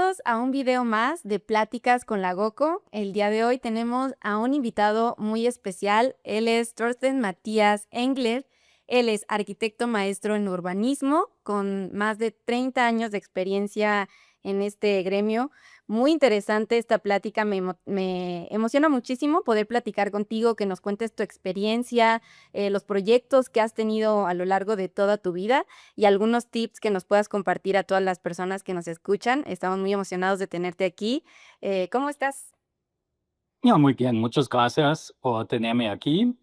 Bienvenidos a un video más de Pláticas con la Goco. El día de hoy tenemos a un invitado muy especial. Él es Thorsten Matías Engler. Él es arquitecto maestro en urbanismo con más de 30 años de experiencia en este gremio. Muy interesante esta plática, me emociona muchísimo poder platicar contigo, que nos cuentes tu experiencia, los proyectos que has tenido a lo largo de toda tu vida y algunos tips que nos puedas compartir a todas las personas que nos escuchan. Estamos muy emocionados de tenerte aquí. ¿Cómo estás? Ja, muy bien, muchas gracias por tenerme aquí.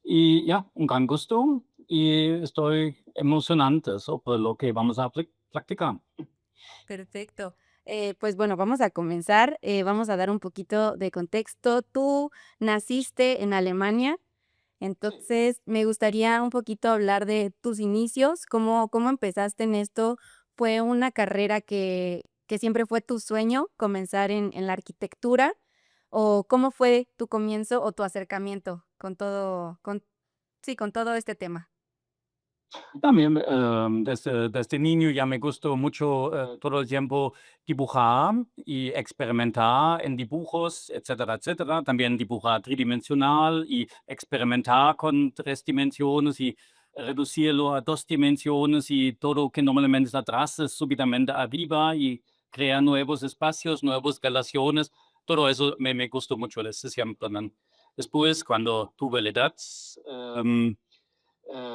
Y ya, un gran gusto y estoy emocionante sobre lo que vamos a practicar. Perfecto. Pues bueno, vamos a comenzar. Vamos a dar un poquito de contexto. Tú naciste en Alemania, Sí. entonces me gustaría un poquito hablar de tus inicios, cómo empezaste en esto. ¿Fue una carrera que siempre fue tu sueño, comenzar en la arquitectura? ¿O cómo fue tu comienzo o tu acercamiento con sí, con todo este tema? También desde niño ya me gustó mucho todo el tiempo dibujar y experimentar en dibujos, etcétera, etcétera. También dibujar tridimensional y experimentar con tres dimensiones y reducirlo a dos dimensiones y todo que normalmente está atrás es súbitamente arriba y crear nuevos espacios, nuevas relaciones. Todo eso me gustó mucho desde siempre, ¿no? Después, cuando tuve la edad, em,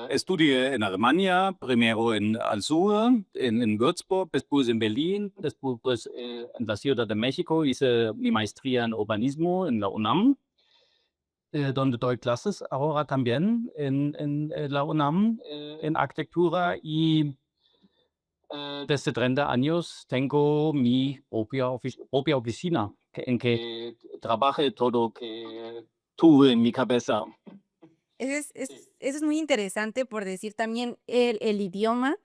estudié en Alemania, primero en al sur, en Würzburg, después en Berlín, después pues, en la Ciudad de México hice mi maestría en urbanismo en la UNAM, donde doy clases ahora también en la UNAM, en arquitectura y desde 30 años tengo mi propia oficina en que trabajo todo que tuve en mi cabeza. Eso es muy interesante, por decir también el idioma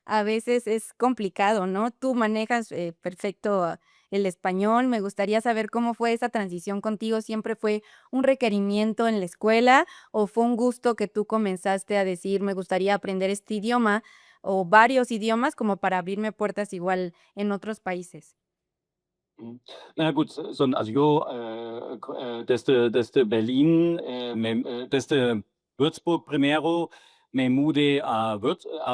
a veces es complicado, ¿no? Tú manejas, perfecto el español. Me gustaría saber cómo fue esa transición contigo, ¿siempre fue un requerimiento en la escuela o fue un gusto que tú comenzaste a decir: "Me gustaría aprender este idioma", o varios idiomas como para abrirme puertas igual en otros países? Mhm. Na ja, gut, also yo, desde Berlin, desde Würzburg primero me mudé a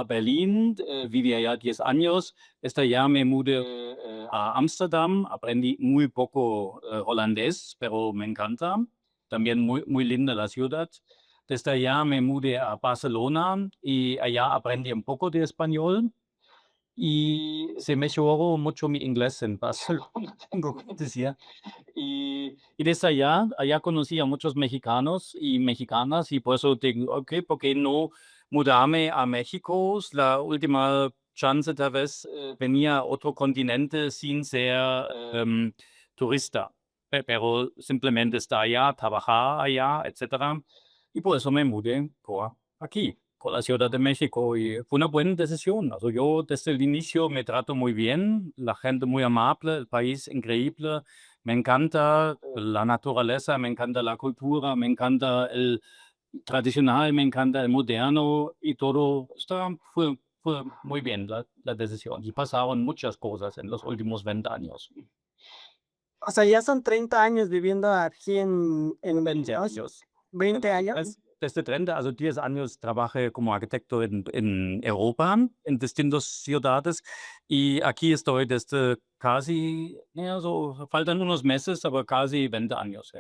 Berlín, viví allá 10 años. Este año me mudé a Amsterdam, aprendí muy poco holandés, pero me encanta. También muy linda la ciudad. Desde allá me mudé a Barcelona y allá aprendí un poco de español. Y se mejoró mucho mi inglés en Barcelona, tengo que decir. Y desde allá conocí a muchos mexicanos y mexicanas, y por eso digo: "Okey, ¿por qué no mudarme a México? Es la última chance, tal vez, venir a otro continente sin ser, turista, pero simplemente estar allá, trabajar allá, etcétera". Y por eso me mudé por aquí, por la Ciudad de México, y fue una buena decisión. Also, yo desde el inicio me trato muy bien, la gente muy amable, el país increíble. Me encanta la naturaleza, me encanta la cultura, me encanta el tradicional, me encanta el moderno y todo. Fue muy bien la decisión. Y pasaron muchas cosas en los últimos 20 años. O sea, ya son 30 años viviendo aquí en 20 años. 20 años. Desde 30, also 10 años trabajé como arquitecto en Europa, en distintas ciudades, y aquí estoy desde casi, ja, so faltan unos meses, aber casi 20 años, sí.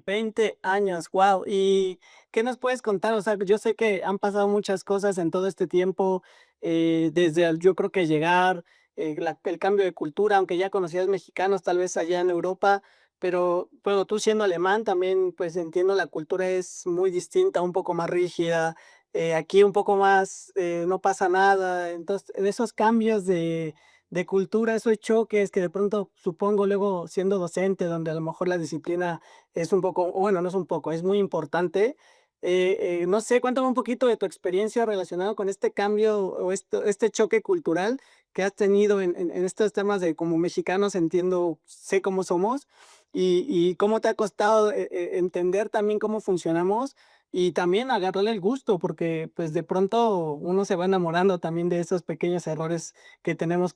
20 años, guau. ¿Y qué nos puedes contar? O sea, yo sé que han pasado muchas cosas en todo este tiempo, desde al yo creo que llegar, el cambio de cultura, aunque ya conocías mexicanos, tal vez allá en Europa, pero bueno, tú siendo alemán también, pues entiendo la cultura es muy distinta, un poco más rígida, aquí un poco más, no pasa nada. Entonces, en esos cambios de cultura, esos choques que de pronto, supongo, luego siendo docente, donde a lo mejor la disciplina es un poco, o bueno, no es un poco, es muy importante. No sé, cuéntame un poquito de tu experiencia relacionado con este cambio o este choque cultural que has tenido en estos temas de como mexicanos entiendo, sé cómo somos y cómo te ha costado entender también cómo funcionamos y también agarrarle el gusto, porque pues de pronto uno se va enamorando también de esos pequeños errores que tenemos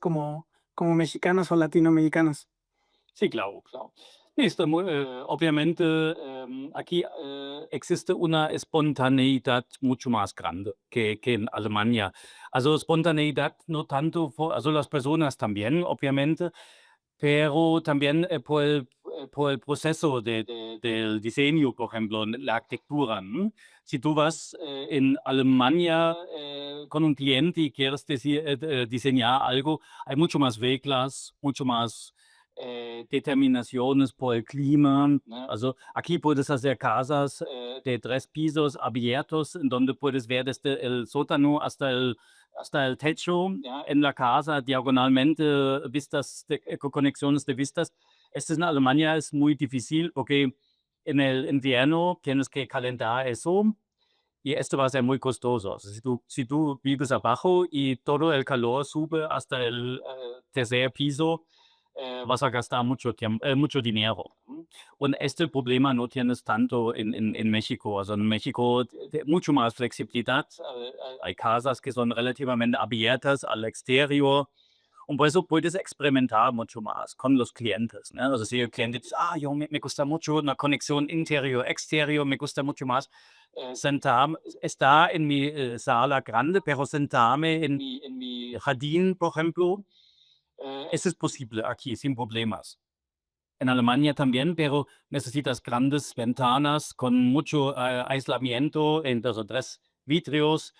como mexicanos o latinoamericanos. Sí, claro, claro. Sí, obviamente, aquí existe una espontaneidad mucho más grande que en Alemania. Also espontaneidad no tanto, also las personas también, obviamente, pero también por el proceso del diseño, por ejemplo, la arquitectura. Si tú vas en Alemania con un cliente y quieres diseñar algo, hay mucho más reglas, mucho más determinaciones por el clima, ¿no? Also aquí puedes hacer casas de 3 pisos abiertos, en donde puedes ver desde el sótano hasta el techo, ¿ya? En la casa, diagonalmente, vistas, conexiones de vistas. Esto en Alemania es muy difícil porque en el invierno tienes que calentar eso y esto va a ser muy costoso. O sea, si tú vives abajo y todo el calor sube hasta el tercer piso, vas a gastar mucho dinero. Und este problema no tienes tanto en México. Also en México mucho más flexibilidad. Hay casas que son relativamente abiertas al exterior. Und por eso puedes experimentar mucho más con los clientes, ¿no? O sea, si el cliente dice, yo me gusta mucho una conexión interior-exterior, me gusta mucho más estar en mi sala grande, pero sentarme en mi jardín, por ejemplo, eso es posible aquí, sin problemas. En Alemania también, pero necesitas grandes ventanas con mucho aislamiento entre los 3 vidrios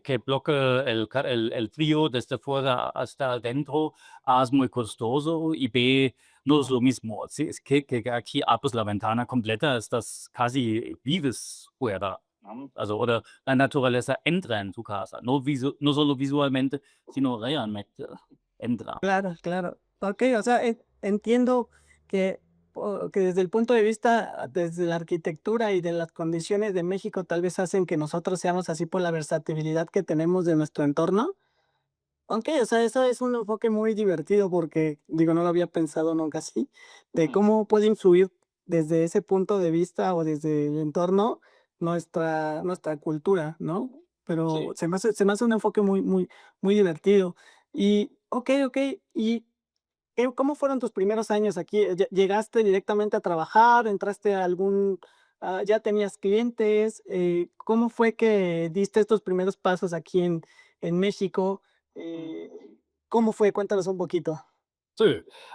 que bloque el frío desde fuera hasta adentro. A, es muy costoso y B, no es lo mismo. Sí, es que aquí abres la ventana completa, estás casi vives fuera, ¿no? Also, oder la naturaleza entra en tu casa, no solo visualmente, sino realmente entra. Claro, claro. Okey, o sea, entiendo que que desde el punto de vista, desde la arquitectura y de las condiciones de México, tal vez hacen que nosotros seamos así por la versatilidad que tenemos de nuestro entorno. Okey, o sea, eso es un enfoque muy divertido porque, digo, no lo había pensado nunca así, de cómo puede influir desde ese punto de vista o desde el entorno nuestra cultura, ¿no? Pero Sí. se me hace un enfoque muy divertido. Y okey, ¿y cómo fueron tus primeros años aquí? ¿Llegaste directamente a trabajar? ¿Entraste a algún ya tenías clientes? ¿Cómo fue que diste estos primeros pasos aquí en México? Eh, ¿Cómo fue? Cuéntanos un poquito. Sí,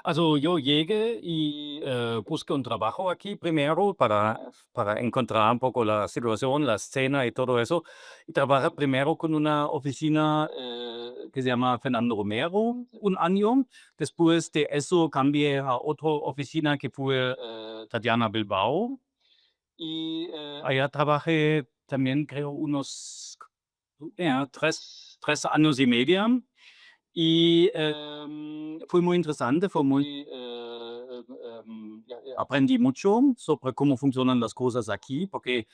also yo llegué y busqué un trabajo aquí primero para encontrar un poco la situación, la escena y todo eso. Y trabajé primero con una oficina que se llama Fernando Romero un año. Después de eso cambié a otra oficina que fue Tatiana Bilbao. Y allá trabajé también creo unos 3 años y medio. Y fue muy interesante, fue muy, aprendí mucho sobre cómo funcionan las cosas aquí, porque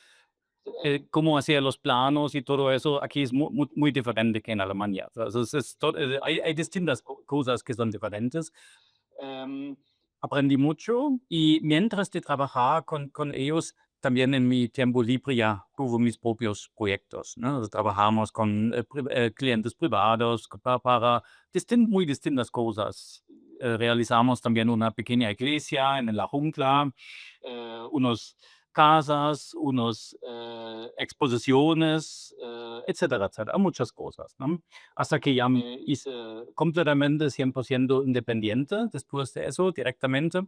cómo hacer los planos y todo eso aquí es muy diferente que en Alemania. Also, hay distintas cosas que son diferentes. Em, Aprendí mucho y mientras de trabajar con ellos, también en mi tiempo libre ya tuve mis propios proyectos, ¿no? Also, trabajamos con clientes privados para muy distintas cosas. Realizamos también una pequeña iglesia en la jungla, unos casas, unos exposiciones, etcétera, etcétera, muchas cosas, ¿no? Hasta que ya me hice completamente 100% independiente después de eso, directamente.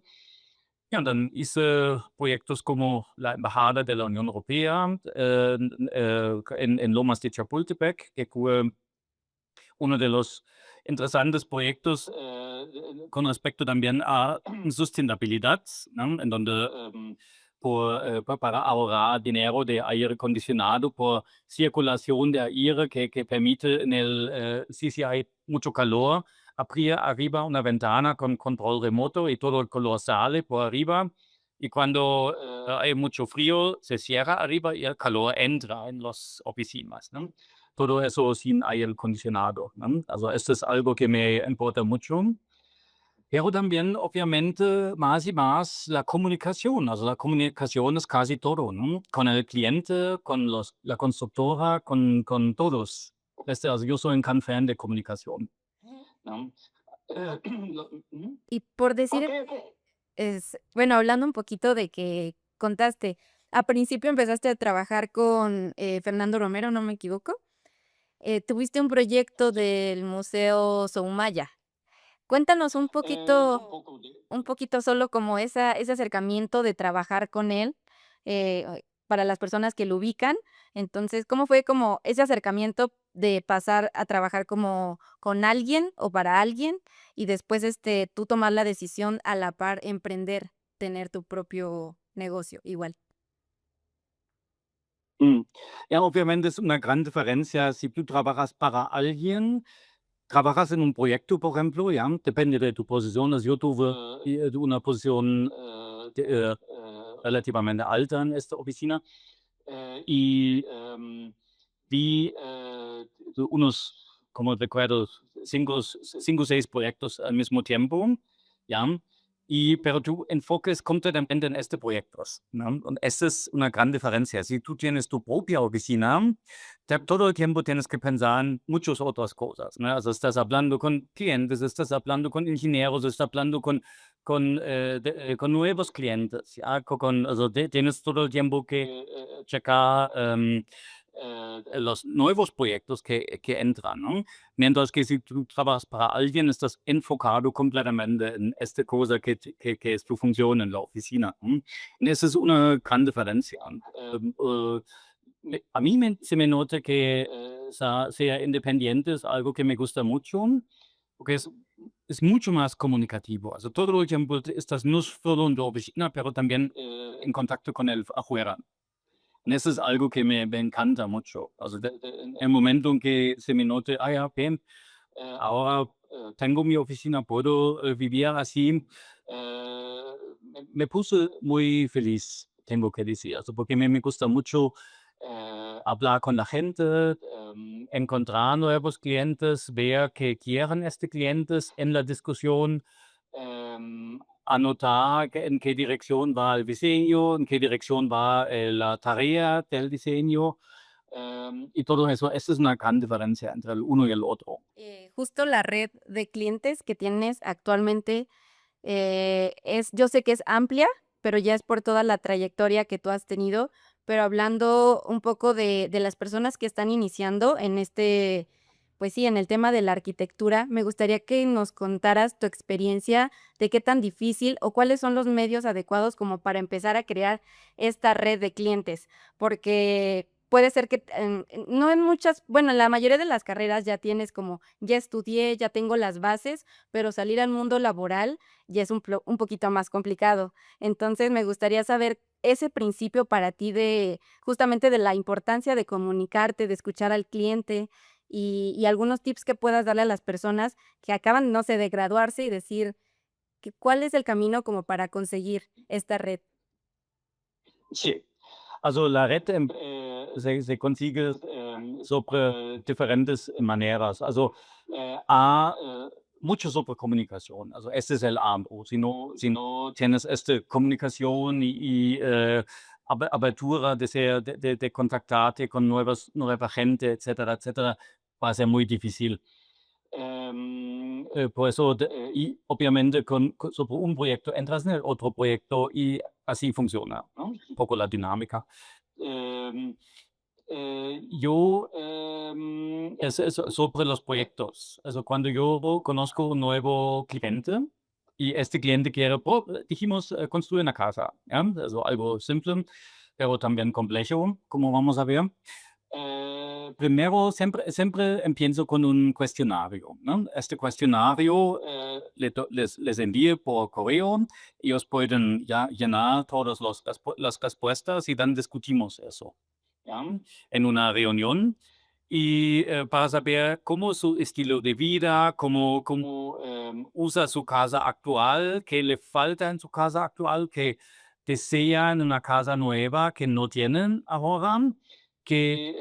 Ja, und dann hice proyectos como la Embajada de la Unión Europea en Lomas de Chapultepec, que fue uno de los interesantes proyectos con respecto también a sustentabilidad, ¿no? En donde para ahorrar dinero de aire acondicionado por circulación de aire que permite si hay mucho calor, abrir arriba una ventana con control remoto y todo el calor sale por arriba. Y cuando hay mucho frío, se cierra arriba y el calor entra en las oficinas, ¿no? Todo eso sin aire acondicionado, ¿no? Also, esto es algo que me importa mucho. Pero también, obviamente, más y más la comunicación. Also, la comunicación es casi todo, ¿no? Con el cliente, con la constructora, con todos. Also, yo soy un gran fan de comunicación, ¿no? Y por decir, bueno, hablando un poquito de que contaste, a principio empezaste a trabajar con Fernando Romero, ¿no me equivoco? Tuviste un proyecto del Museo Soumaya. Cuéntanos un poquito solo como ese acercamiento de trabajar con él, para las personas que lo ubican. Entonces, ¿cómo fue como ese acercamiento de pasar a trabajar como con alguien o para alguien y después, tú tomar la decisión a la par emprender, tener tu propio negocio igual? Mm. Ja, obviamente es una gran diferencia si tú trabajas para alguien, trabajas en un proyecto, por ejemplo, ya, depende de tu posición. Yo tuve una posición relativamente alta en esta oficina y vi unos, como recuerdo, cinco o seis proyectos al mismo tiempo, ya. Pero tu enfoque es completamente en este proyectos, ¿no? Und esa es una gran diferencia. Si tú tienes tu propia oficina, todo el tiempo tienes que pensar en muchas otras cosas, ¿no? Also, estás hablando con clientes, estás hablando con ingenieros, estás hablando con nuevos clientes, ¿ya? Also, tienes todo el tiempo que checar los nuevos proyectos que entran, ¿no? Mientras que si tú trabajas para alguien, estás enfocado completamente en esta cosa que es tu función en la oficina, ¿no? Y esa es una gran diferencia. A mí se me nota que sea independiente es algo que me gusta mucho, porque es mucho más comunicativo. Also, todo el tiempo estás no solo en la oficina, pero también en contacto con el afuera. Y eso es algo que me encanta mucho. Also, en el momento en que se me note, ya, ok, ahora tengo mi oficina, puedo vivir así, me puse muy feliz, tengo que decir. Also, porque me gusta mucho hablar con la gente, encontrar nuevos clientes, ver qué quieren estos clientes en la discusión, anotar en qué dirección va el diseño, en qué dirección va la tarea del diseño, y todo eso. Esa es una gran diferencia entre el uno y el otro. Justo la red de clientes que tienes actualmente, yo sé que es amplia, pero ya es por toda la trayectoria que tú has tenido. Pero hablando un poco de las personas que están iniciando en pues sí, en el tema de la arquitectura, me gustaría que nos contaras tu experiencia de qué tan difícil o cuáles son los medios adecuados como para empezar a crear esta red de clientes, porque puede ser que no en muchas, bueno, en la mayoría de las carreras ya tienes como, ya estudié, ya tengo las bases, pero salir al mundo laboral ya es un poquito más complicado. Entonces, me gustaría saber ese principio para ti de justamente de la importancia de comunicarte, de escuchar al cliente y algunos tips que puedas darle a las personas que acaban, no sé, de graduarse y decir que cuál es el camino como para conseguir esta red. Sí. Also, la red se consigue sobre diferentes maneras. Also, mucho sobre comunicación. Also, este es el A. Si no tienes esta comunicación y abertura de contactarte con nueva gente, etcétera, va a ser muy difícil. Por eso, y obviamente sobre un proyecto entras en el otro proyecto y así funciona, ¿no? Un poco la dinámica. Yo, es sobre los proyectos. Also, cuando yo conozco un nuevo cliente y este cliente quiere, dijimos, construir una casa, ¿ya? Also, algo simple, pero también complejo, como vamos a ver. Primero, siempre empiezo con un cuestionario, ¿no? Este cuestionario les envío por correo. Ellos pueden ya llenar todas las respuestas y dann discutimos eso, ¿ya? En una reunión. Y para saber cómo es su estilo de vida, cómo usa su casa actual, qué le falta en su casa actual, qué desean una casa nueva que no tienen ahora, que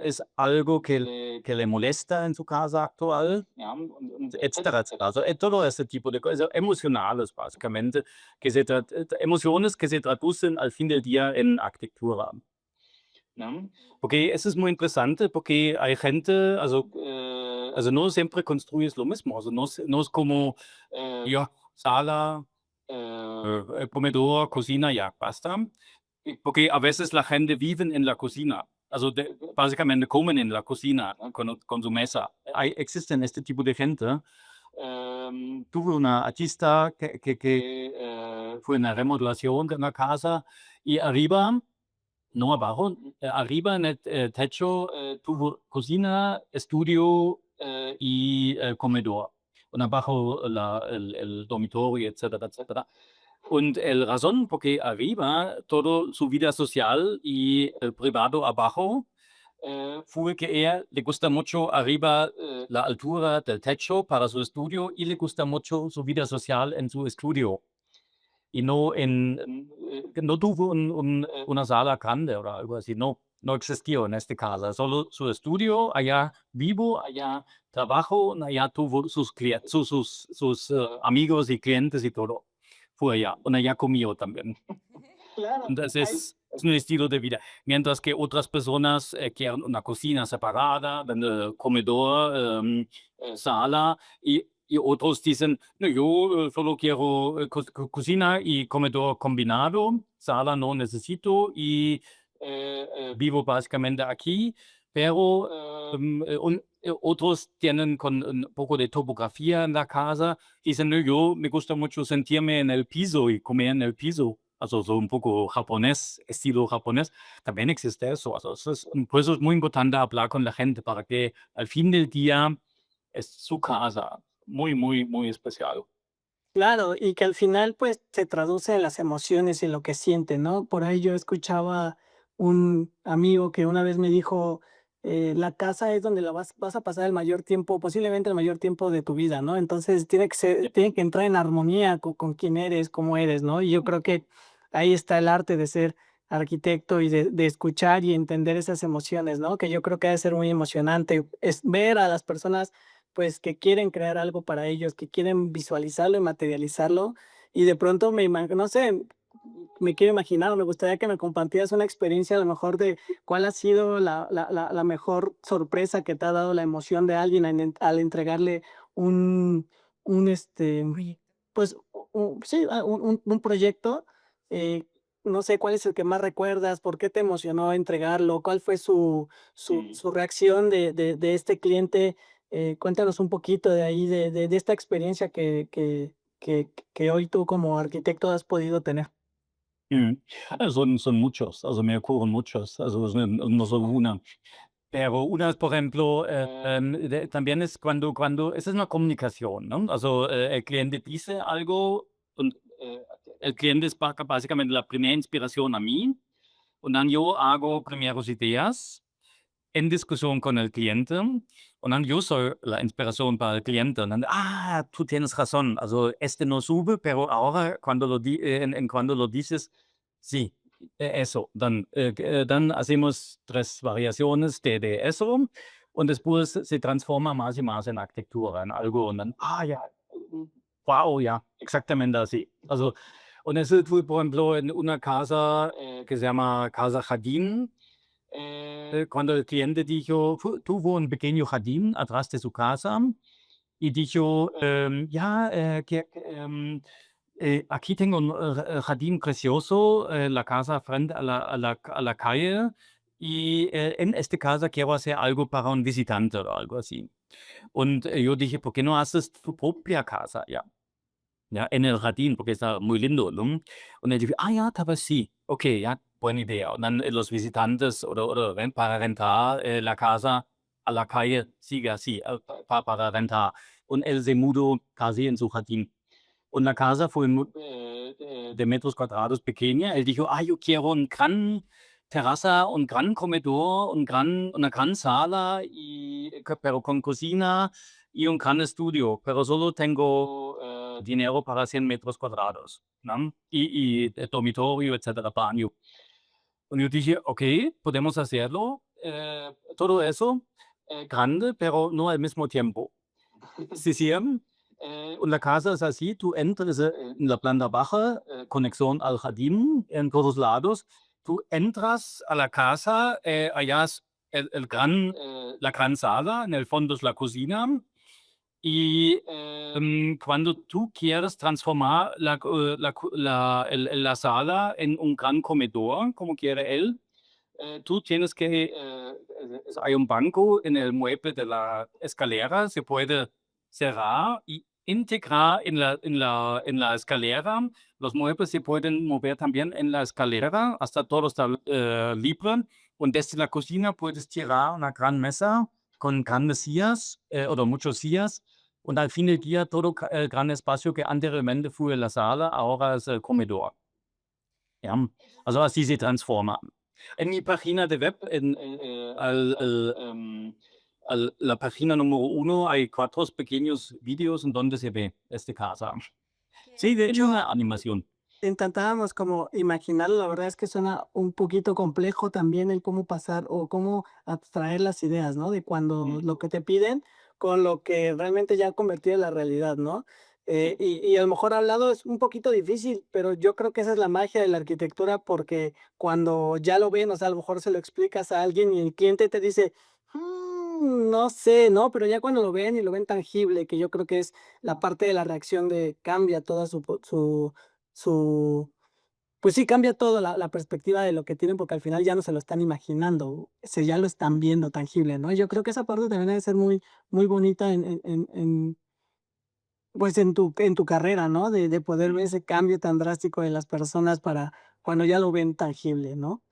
es algo que le molesta en su casa actual, ¿ya? Etcétera. Also, todo ese tipo de cosas emocionales, básicamente, emociones que se traducen al fin del día en arquitectura. ¿no? Porque eso es muy interesante, porque hay gente, also no siempre construyes lo mismo, no es como, ya, sala, comedor, cocina, ya, basta. Porque a veces la gente vive en la cocina, básicamente comen en la cocina, ¿no? Con su mesa. Existen este tipo de gente. Tuve una artista que fue una remodelación de una casa y arriba, no abajo, arriba en el techo tuvo cocina, estudio y comedor. Und abajo el dormitorio, etcétera, etcétera. Und el razón porque arriba todo su vida social y el privado abajo fue que ella le gusta mucho arriba la altura del techo para su estudio y le gusta mucho su vida social en su estudio. Y no tuvo una sala grande o algo así, no existió en este caso, solo su estudio, allá vivo, allá trabajo, y allá tuvo sus amigos y clientes y todo. Fue allá, y allá comió también. Claro, Entonces es un estilo de vida. Mientras que otras personas quieren una cocina separada, comedor, sala, y otros dicen, no, yo solo quiero cocina y comedor combinado, sala no necesito y vivo básicamente aquí, pero otros tienen con un poco de topografía en la casa, dicen, no, yo me gusta mucho sentirme en el piso y comer en el piso. Also so un poco japonés, estilo japonés, también existe eso. Por eso es muy importante hablar con la gente para que al fin del día es su casa, muy, muy, muy especial. claro, y que al final, pues, se traduce en las emociones y en lo que siente, ¿no? Por ahí yo escuchaba un amigo que una vez me dijo, la casa es donde la vas a pasar el mayor tiempo, posiblemente el mayor tiempo de tu vida, ¿no? Entonces tiene que entrar en armonía con quién eres, cómo eres, ¿no? Y yo creo que ahí está el arte de ser arquitecto y de escuchar y entender esas emociones, ¿no? Que yo creo que ha de ser muy emocionante, es ver a las personas pues, que quieren crear algo para ellos, que quieren visualizarlo y materializarlo, y de pronto no sé, me quiero imaginar, o me gustaría que me compartieras una experiencia, a lo mejor, de cuál ha sido la mejor sorpresa que te ha dado la emoción de alguien al entregarle un Proyecto. pues, sí, un proyecto, eh, no sé, ¿cuál es el que más recuerdas? ¿Por qué te emocionó entregarlo? ¿Cuál fue su reacción de este cliente? Cuéntanos un poquito de ahí, de esta experiencia que hoy tú como arquitecto has podido tener. Mhm. Son muchos, me ocurren muchos, no solo una. Pero una es, por ejemplo, también es cuando esa es una comunicación, ¿no? El cliente dice algo und el cliente es básicamente la primera inspiración a mí, und dann yo hago primeros ideas en discusión con el cliente, und dann yo soy la inspiración para el cliente, und dann, tú tienes razón, este no sube, pero ahora cuando lo dices, sí, eso, dann hacemos 3 variaciones de eso, und después se transforma más y más en arquitectura, en algo, und dann, ja, wow, ja, exactamente así. Und eso fue, por ejemplo, en una casa que se llama Casa Jardín, cuando el cliente dijo, tuvo un pequeño jardín atrás de su casa y dijo, ya, aquí tengo un jardín precioso, la casa frente a la calle y en esta casa quiero hacer algo para un visitante o algo así. Und yo dije, ¿por qué no haces tu propia casa? Ya, en el jardín, porque está muy lindo, ¿no? Und er dijo: ja, tal vez sí. Okay, ja, buena idea. Und dann los visitantes para rentar la casa a la calle sigue así, para rentar. Und él se mudó casi en su jardín. Und la casa fue de metros cuadrados pequeña. Él dijo: yo quiero un gran terraza, un gran comedor, una gran sala, pero con cocina y un gran estudio, pero solo tengo dinero para 100 metros cuadrados, ¿no? Y dormitorio, etcétera, baño. Und yo dije, ok, podemos hacerlo, todo eso grande, pero no al mismo tiempo. Sí, sí. Und la casa es así, tú entras en la planta baja, conexión al jardín en todos lados, tú entras a la casa, allá es la gran sala, en el fondo es la cocina. Y cuando tú quieres transformar la sala en un gran comedor, como quiere él, tú tienes que, hay un banco en el mueble de la escalera, se puede cerrar y integrar en la escalera. Los muebles se pueden mover también en la escalera, hasta todo está libre. Und desde la cocina puedes tirar una gran mesa con grandes sillas oder muchos sillas. Und al fin del día, todo el gran espacio que anteriormente fue la sala, ahora es el comedor. Ja, also así se transforma. En mi página de web, la página número 1, hay 4 pequeños vídeos en donde se ve esta casa. Sí, de Es hecho, una animación. intentábamos como imaginarlo, la verdad es que suena un poquito complejo también el cómo pasar o cómo abstraer las ideas, ¿no? De cuando lo que te piden con lo que realmente ya convertido en la realidad, ¿no? Y a lo mejor al lado es un poquito difícil, pero yo creo que esa es la magia de la arquitectura porque cuando ya lo ven, o sea, a lo mejor se lo explicas a alguien y el cliente te dice, no sé, ¿no? Pero ya cuando lo ven y lo ven tangible, que yo creo que es la parte de la reacción de cambia toda su pues sí, cambia todo la perspectiva de lo que tienen, porque al final ya no se lo están imaginando, ya lo están viendo tangible, ¿no? Yo creo que esa parte también debe ser muy muy bonita pues, en tu carrera, ¿no? De poder ver ese cambio tan drástico en las personas para cuando ya lo ven tangible, ¿no?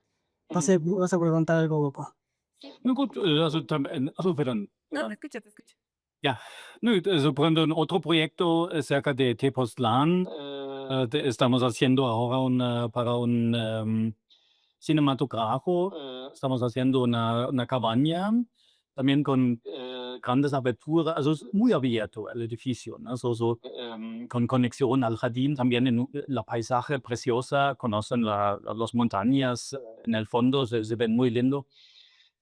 No sé, ¿vas a preguntar algo, Goku? Na gut, also, perdón. No, te escucho, te escucho. Ja, no, also, por ejemplo, en otro proyecto cerca de Tepoztlán, estamos haciendo ahora para un cinematógrafo, estamos haciendo una cabaña, también con grandes aberturas, also es muy abierto el edificio, ¿no? Con conexión al jardín, también en la paisaje preciosa, conocen las montañas en el fondo, se ven muy lindo.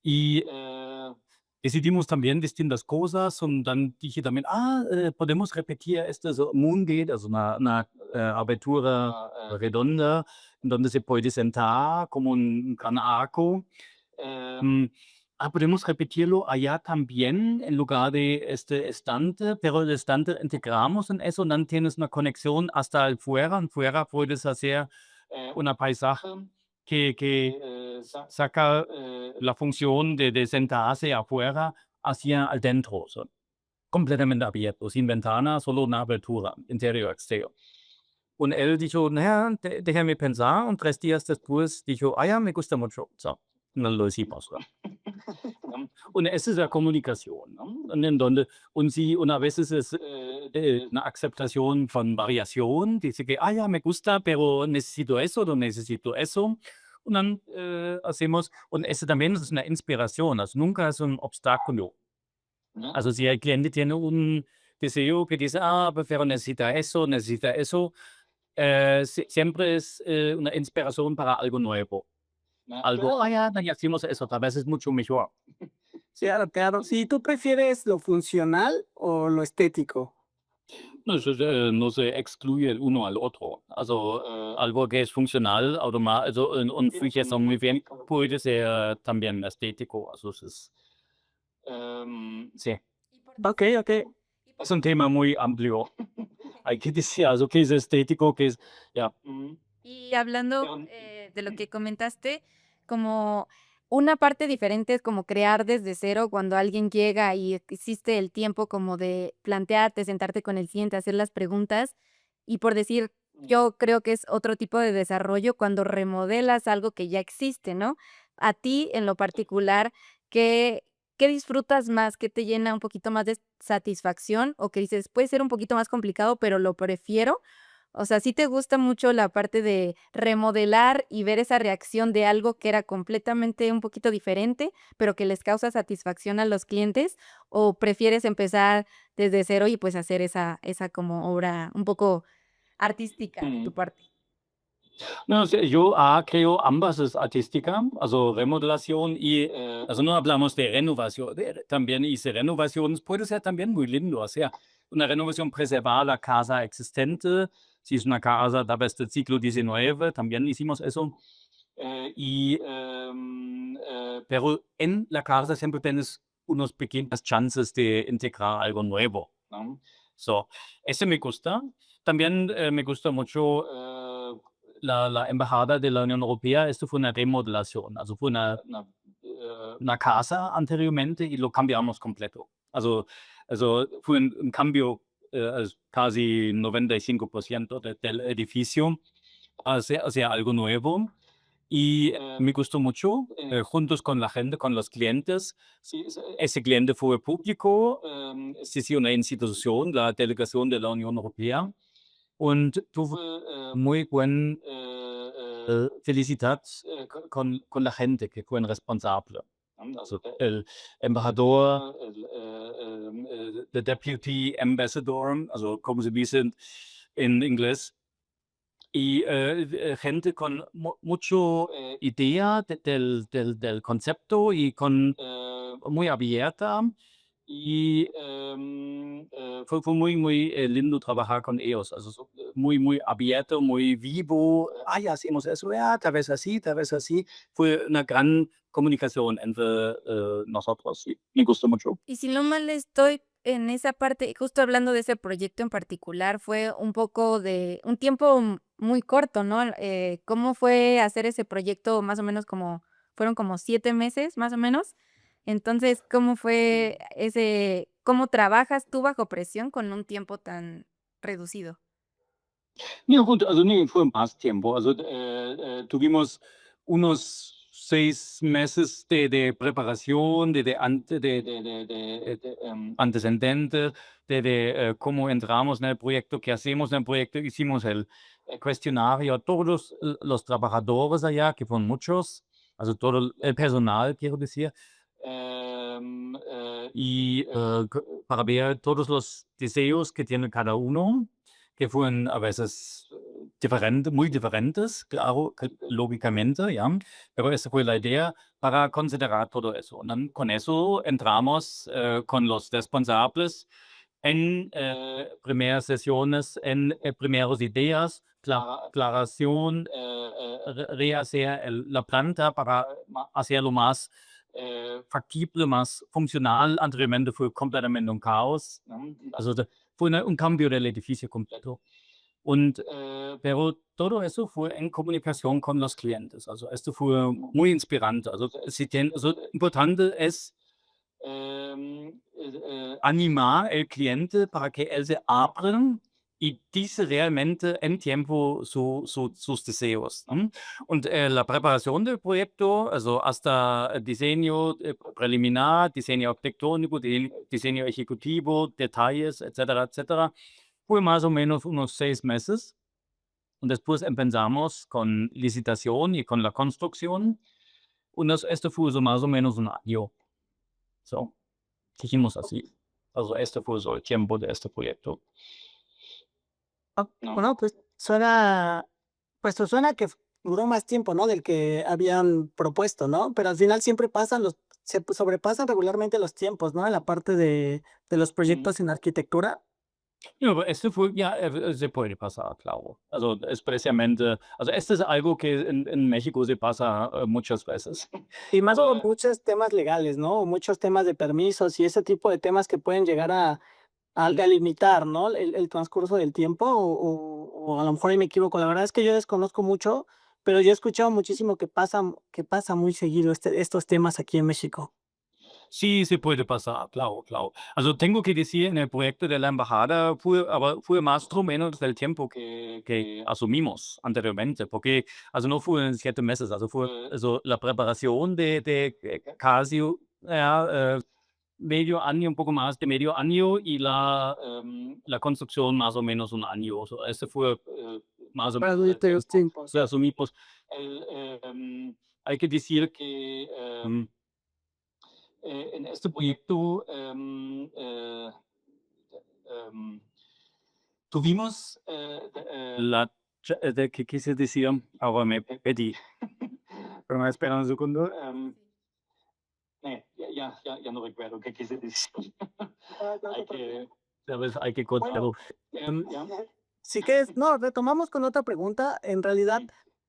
Y decidimos también distintas cosas und dann dije también, podemos repetir este so Moongate, also una abertura redonda, en donde se puede sentar como un gran arco. Podemos repetirlo allá también en lugar de este estante, pero el estante integramos en eso, dann tienes una conexión hasta el fuera. En fuera puedes hacer una paisaje que saca la función de sentarse afuera hacia adentro, so, completamente abierto, sin ventana, solo una abertura, interior-exterior. Und él dijo, naja, déjame pensar, und 3 días después dijo, ja, me gusta mucho. So, no lo hicimos. ¿No? Und es ist la comunicación, ¿no? En donde, und a veces es una aceptación con variación, dice que, ja, me gusta, pero necesito eso, no necesito eso. Und dann hacemos, und eso también es una inspiración, also nunca es un obstáculo. Also si el cliente tiene un deseo que dice, pero necesita eso, siempre es una inspiración para algo nuevo. Algo, ya hacemos eso, tal vez es mucho mejor. Claro, claro. Sí, ¿tú prefieres lo funcional o lo estético? No, no se excluye el uno al otro. Also algo que es funcional, also, und funciona muy bien, puede ser también estético. Also, sí. Okey, okey. Es un tema muy amplio. Hay que decir, also, qué es estético, qué es, ja. Y hablando de lo que comentaste, como una parte diferente es como crear desde cero cuando alguien llega y existe el tiempo como de plantearte, sentarte con el cliente, hacer las preguntas. Y por decir, yo creo que es otro tipo de desarrollo cuando remodelas algo que ya existe, ¿no? A ti, en lo particular, ¿qué disfrutas más? ¿Qué te llena un poquito más de satisfacción? O que dices, puede ser un poquito más complicado, pero lo prefiero. O sea, ¿sí te gusta mucho la parte de remodelar y ver esa reacción de algo que era completamente un poquito diferente, pero que les causa satisfacción a los clientes? ¿O prefieres empezar desde cero y, pues, hacer esa como obra un poco artística de tu parte? No, yo creo ambas es artística, also remodelación y, also no hablamos de renovación, también hice renovaciones, puede ser también muy lindo, o sea, una renovación preservar la casa existente, si es una casa tal vez del siglo XIX, también hicimos eso. Pero en la casa siempre tienes unos pequeñas chances de integrar algo nuevo, ¿no? So, ese me gusta. También me gusta mucho la embajada de la Unión Europea. Esto fue una remodelación, also fue una casa anteriormente y lo cambiamos completo. Also fue un cambio casi 95% del edificio hacia algo nuevo. Y me gustó mucho, juntos con la gente, con los clientes. Ese cliente fue público, sí, sí, una institución, la delegación de la Unión Europea. Und tuve muy buen felicidad con la gente que fue responsable. Also el embajador, the deputy ambassador, also como se dice en inglés, y gente con mucho idea del concepto y con muy abierta. Y fue muy lindo trabajar con ellos. Also muy abierto, muy vivo. Ah, ya hacemos eso, ya, tal vez así, tal vez así. Fue una gran comunicación entre nosotros. Sí, me gustó mucho. Y si no mal estoy en esa parte, justo hablando de ese proyecto en particular, fue un poco de un tiempo muy corto, ¿no? ¿Cómo fue hacer ese proyecto? Más o menos fueron como 7 meses, más o menos. Entonces, ¿cómo fue cómo trabajas tú bajo presión con un tiempo tan reducido? Ja gut, also ne, fue más tiempo. Also, tuvimos unos 6 meses de preparación, antecedentes, cómo entramos en el proyecto, qué hacemos en el proyecto. Hicimos el cuestionario a todos los trabajadores allá, que fueron muchos, also todo el personal, quiero decir. Y para ver todos los deseos que tiene cada uno, que fueron a veces muy diferentes, claro, lógicamente, ¿ya? Pero esa fue la idea para considerar todo eso. Und con eso entramos con los responsables en primeras sesiones, en primeras ideas, aclaración, rehacer la planta para hacerlo más factible, más funcional. Anteriormente fue completamente un caos, ¿no? Also fue un cambio del edificio completo. Und, pero todo eso fue en comunicación con los clientes. Also esto fue muy inspirante. Also importante es animar el cliente para que él se abra y dice realmente en tiempo sus deseos, ¿no? Und la preparación del proyecto, also hasta el diseño preliminar, diseño arquitectónico, diseño ejecutivo, detalles, etcétera, etcétera, fue más o menos unos 6 meses. Und después empezamos con licitación y con la construcción. Und esto fue so más o menos un año. So, dijimos así. Also este fue so el tiempo de este proyecto. No. Bueno, pues suena que duró más tiempo, ¿no? Del que habían propuesto, ¿no? Pero al final siempre se sobrepasan regularmente los tiempos, ¿no? En la parte de los proyectos en arquitectura. Ja, aber este fue, ja, se puede pasar, claro. Also especialmente, also este es algo que en México se pasa muchas veces. Y más o muchos temas legales, ¿no? Muchos temas de permisos y ese tipo de temas que pueden llegar a delimitar, ¿no? El transcurso del tiempo o a lo mejor ahí me equivoco. La verdad es que yo desconozco mucho, pero yo he escuchado muchísimo que pasa muy seguido estos temas aquí en México. Sí, se puede pasar, claro, claro. Also tengo que decir, en el proyecto de la embajada fue más o menos del tiempo que asumimos anteriormente, porque also no fue en 7 meses, also la preparación de casi ja, medio año, un poco más de medio año, y la construcción más o menos un año. O sea, este fue más o Para menos el durante los tiempo. tiempos. O sea, asumimos. Hay que decir que en este proyecto tuvimos ¿qué quise decir? Ahora me perdí. Pero me espera un segundo. Ya no recuerdo qué quise decir. Hay que Bueno, contarlo. Si quieres, no, retomamos con otra pregunta. En realidad,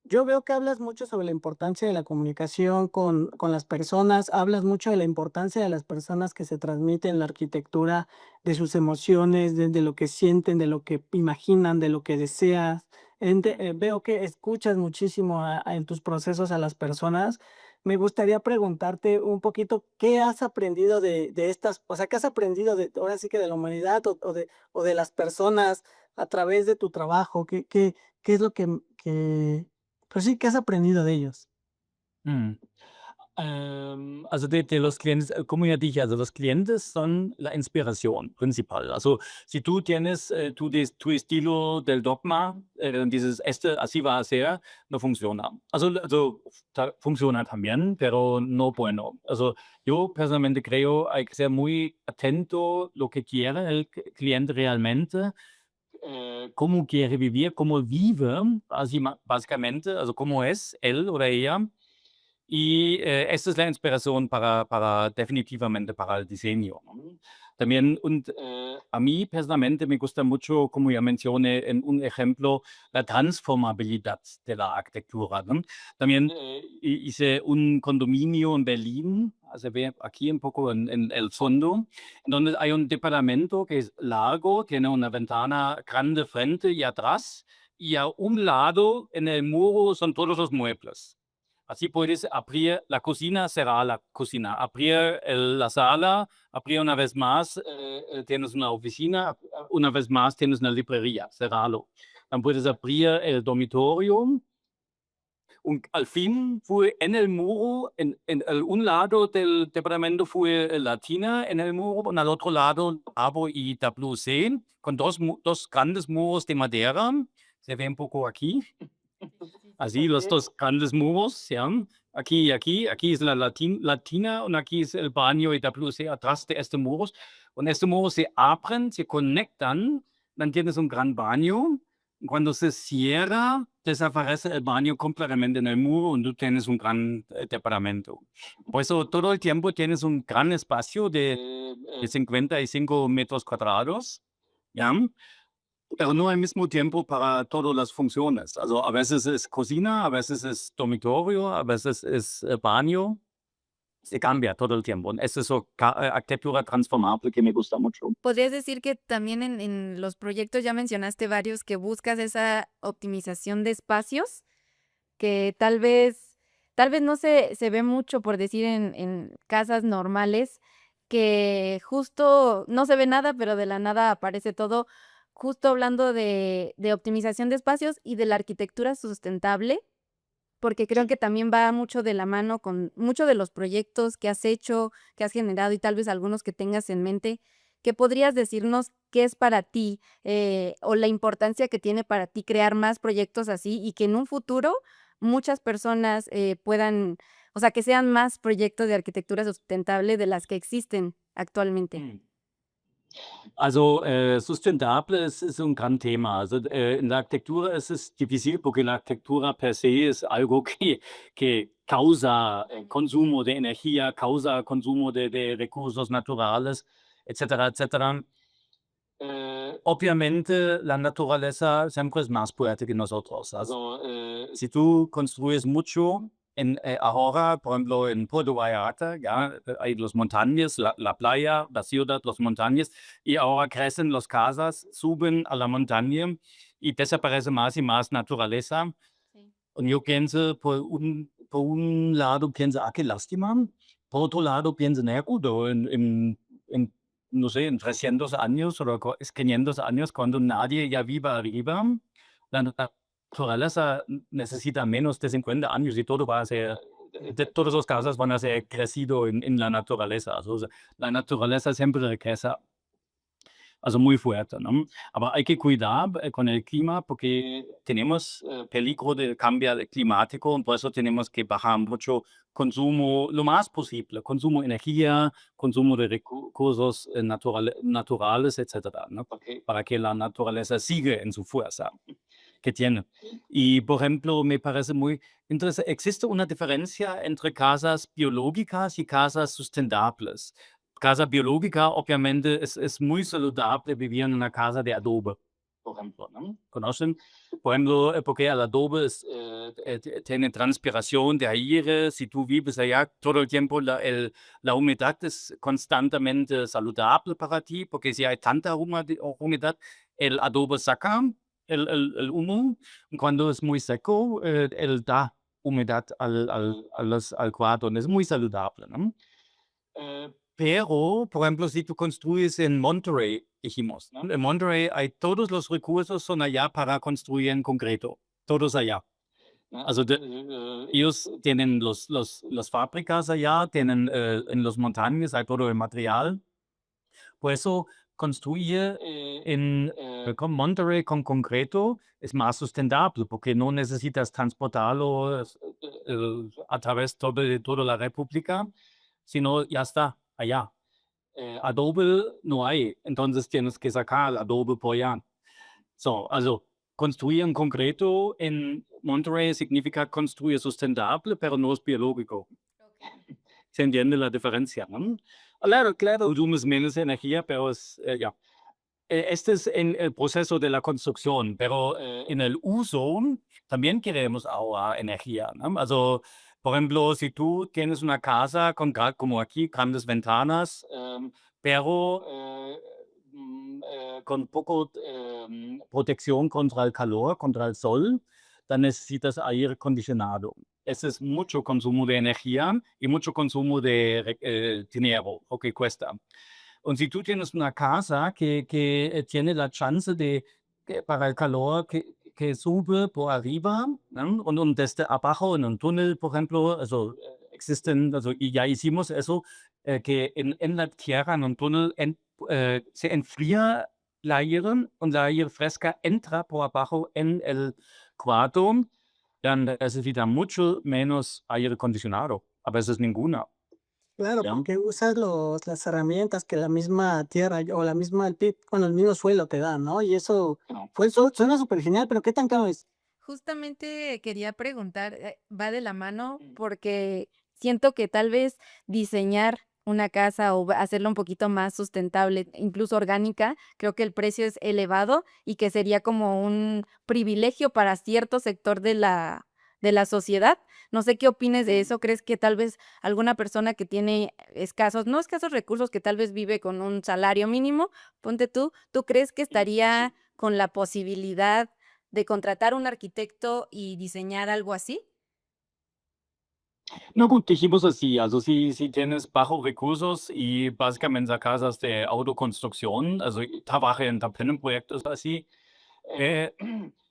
Yo veo que hablas mucho sobre la importancia de la comunicación con las personas, hablas mucho de la importancia de las personas que se transmiten la arquitectura, de sus emociones, de lo que sienten, de lo que imaginan, de lo que deseas. Veo que escuchas muchísimo en tus procesos a las personas. Me gustaría preguntarte un poquito, ¿qué has aprendido de estas, o sea, qué has aprendido de, ahora sí que de la humanidad o de las personas a través de tu trabajo? ¿Qué es lo pues sí, ¿qué has aprendido de ellos? Mhm. Also de los clientes, como ya dije, also los clientes son la inspiración principal. Also si tú tienes tu estilo del dogma, dices, así va a ser, no funciona. Also funciona también, pero no bueno. Also yo personalmente creo hay que ser muy atento lo que quiere el cliente realmente, cómo quiere vivir, cómo vive, así básicamente, also cómo es él o ella. Y esta es la inspiración para definitivamente para el diseño, ¿no? También, a mí personalmente me gusta mucho, como ya mencioné en un ejemplo, la transformabilidad de la arquitectura, ¿no? También hice un condominio en Berlin, also ve aquí un poco en el fondo, donde hay un departamento que es largo, tiene una ventana grande frente y atrás, y a un lado en el muro son todos los muebles. Así puedes abrir la cocina, cerrar la cocina, abrir la sala, abrir una vez más, tienes una oficina, una vez más tienes una librería, cerrarlo. Dann puedes abrir el dormitorio und al fin fue en el muro, un lado del departamento fue la tina en el muro, y al otro lado abo y WC, con dos grandes muros de madera. Se ve un poco aquí. Así los Okey. dos grandes muros, ja. Aquí es la tina und aquí es el baño y WC atrás de este muros. Und estos muros se abren, se conectan, dann tienes un gran baño. Cuando se cierra, desaparece el baño completamente en el muro und du tienes un gran departamento. Por eso todo el tiempo tienes un gran espacio de 55 metros cuadrados, ¿ya? Pero no al mismo tiempo para todas las funciones. Also, a veces es cocina, a veces es dormitorio, a veces es baño. Se cambia todo el tiempo. Es eso, arquitectura transformable que me gusta mucho. ¿Podrías decir que también en los proyectos ya mencionaste varios que buscas esa optimización de espacios? Que tal vez no se ve mucho, por decir, en casas normales, que justo no se ve nada, pero de la nada aparece todo, justo hablando de optimización de espacios y de la arquitectura sustentable, porque creo que también va mucho de la mano con muchos de los proyectos que has hecho, que has generado y tal vez algunos que tengas en mente. ¿Qué podrías decirnos qué es para ti, o la importancia que tiene para ti crear más proyectos así y que en un futuro muchas personas, puedan, o sea, que sean más proyectos de arquitectura sustentable de las que existen actualmente? Mhm. Also, sustentable ist un gran tema. Also, en la arquitectura es difícil porque la arquitectura per se es algo que causa consumo de energía, causa consumo de recursos naturales, etcétera, etcétera. Obviamente, la naturaleza siempre es más fuerte que nosotros. Also, si tú construyes mucho ahora, por ejemplo, en Puerto Vallarta, ya hay las montañas, la playa, la ciudad, las montañas, y ahora crecen las casas, suben a la montaña y desaparece más y más naturaleza. Sí. Und yo pienso, por un lado, pienso, qué lástima. Por otro lado, pienso, na ja gut, aber no sé, en 300 años o 500 años, cuando nadie ya viva arriba, la naturaleza necesita menos de 50 años y todo va a ser, todas las casas van a ser crecido en la naturaleza. O sea, la naturaleza siempre regresa. Also muy fuerte, ¿no? Aber hay que cuidar con el clima porque tenemos peligro de cambio climático, y por eso tenemos que bajar mucho consumo, lo más posible, consumo de energía, consumo de recursos naturales, etcétera, ¿no? Para que la naturaleza siga en su fuerza que tiene. Y, por ejemplo, me parece muy interesante, existe una diferencia entre casas biológicas y casas sustentables. Casa biológica, obviamente, es muy saludable vivir en una casa de adobe. por ejemplo, ¿no? ¿Conocen? Por ejemplo, porque el adobe tiene transpiración de aire. Si tú vives allá todo el tiempo, la humedad es constantemente saludable para ti, porque si hay tanta humedad, el adobe saca el humo. Cuando es muy seco, él da humedad al cuadro. Es muy saludable, ¿no? Pero, por ejemplo, si tú construyes en Monterrey, dijimos, ¿no? En Monterrey hay todos los recursos son allá para construir en concreto, todos allá. Also ellos tienen las fábricas allá, tienen en los montañas hay todo el material. Por eso construye con Monterrey con concreto es más sustentable, porque no necesitas transportarlo a través de toda la República, sino ya está allá. Adobe no hay, entonces tienes que sacar el adobe por allá. So, also construir en concreto en Monterrey significa construir sustentable, pero no es biológico. ¿Se entiende la diferencia, no? Claro, claro. Consumes menos energía, pero es, ya. Este es en el proceso de la construcción, pero en el uso también queremos ahorrar energía, ¿no? Also, por ejemplo, si tú tienes una casa con, como aquí, grandes ventanas, pero con poco protección contra el calor, contra el sol, dann necesitas aire acondicionado. Ese es mucho consumo de energía y mucho consumo de dinero, lo que cuesta. Und si tú tienes una casa que tiene la chance de, para el calor que sube por arriba, ¿no? Und desde abajo en un túnel, por ejemplo, also, existen, also, y ya hicimos eso, que en la tierra, en un túnel, se enfría el aire und el aire fresca entra por abajo en el cuarto, dann necesita mucho menos aire acondicionado, a veces ninguna. Claro, ¿Ya? porque usas las herramientas que la misma tierra o la misma el mismo suelo te da, ¿no? Y eso, Genau. pues, suena súper genial, pero ¿qué tan caro es? Justamente quería preguntar, va de la mano porque siento que tal vez diseñar una casa o hacerla un poquito más sustentable, incluso orgánica, creo que el precio es elevado y que sería como un privilegio para cierto sector de la sociedad. No sé qué opines de eso. ¿Crees que tal vez alguna persona que tiene escasos, no escasos recursos, que tal vez vive con un salario mínimo, ponte tú crees que estaría con la posibilidad de contratar un arquitecto y diseñar algo así? Na gut, dijimos así, also si tienes bajos recursos y básicamente casas de autoconstrucción, also trabajé en también proyectos así, eh,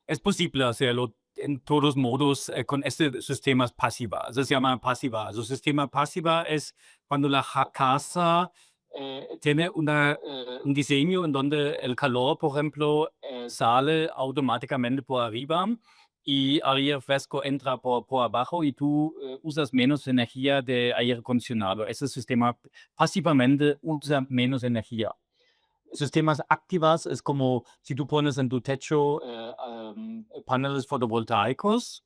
es posible hacerlo en todos modos con este sistema pasiva. Se llama pasiva. Also sistema pasiva es cuando la casa tiene un diseño en donde el calor, por ejemplo, sale automáticamente por arriba y aire fresco entra por abajo y tú usas menos energía de aire acondicionado. Ese sistema pasivamente usa menos energía. Sistemas activas es como si tú pones en tu techo paneles fotovoltaicos,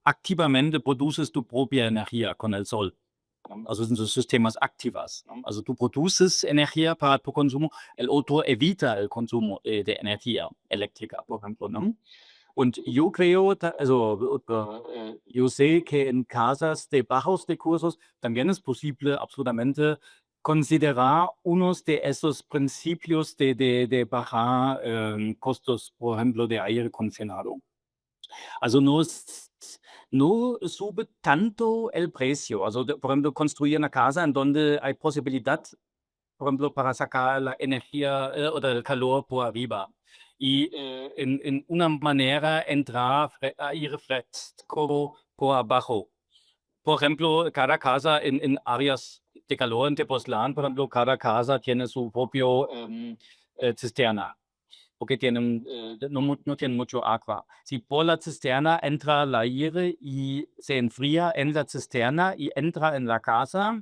activamente produces tu propia energía con el sol. Also sind so sistemas activas, ¿no? Also tú produces energía para tu consumo, el otro evita el consumo de energía eléctrica, por ejemplo, ¿no? Und yo creo, also, yo sé que en casas de bajos recursos también es posible absolutamente considerar unos de esos principios de bajar costos, por ejemplo, de aire acondicionado. Also no sube tanto el precio. Also, por ejemplo, construir una casa en donde hay posibilidad, por ejemplo, para sacar la energía o el calor por arriba. Y en una manera entrar aire fresco por abajo. Por ejemplo, cada casa en áreas de calor en Tepoztlán, por ejemplo, cada casa tiene su propio cisterna, porque tienen, no tienen mucho agua. Si por la cisterna entra el aire y se enfría en la cisterna y entra en la casa,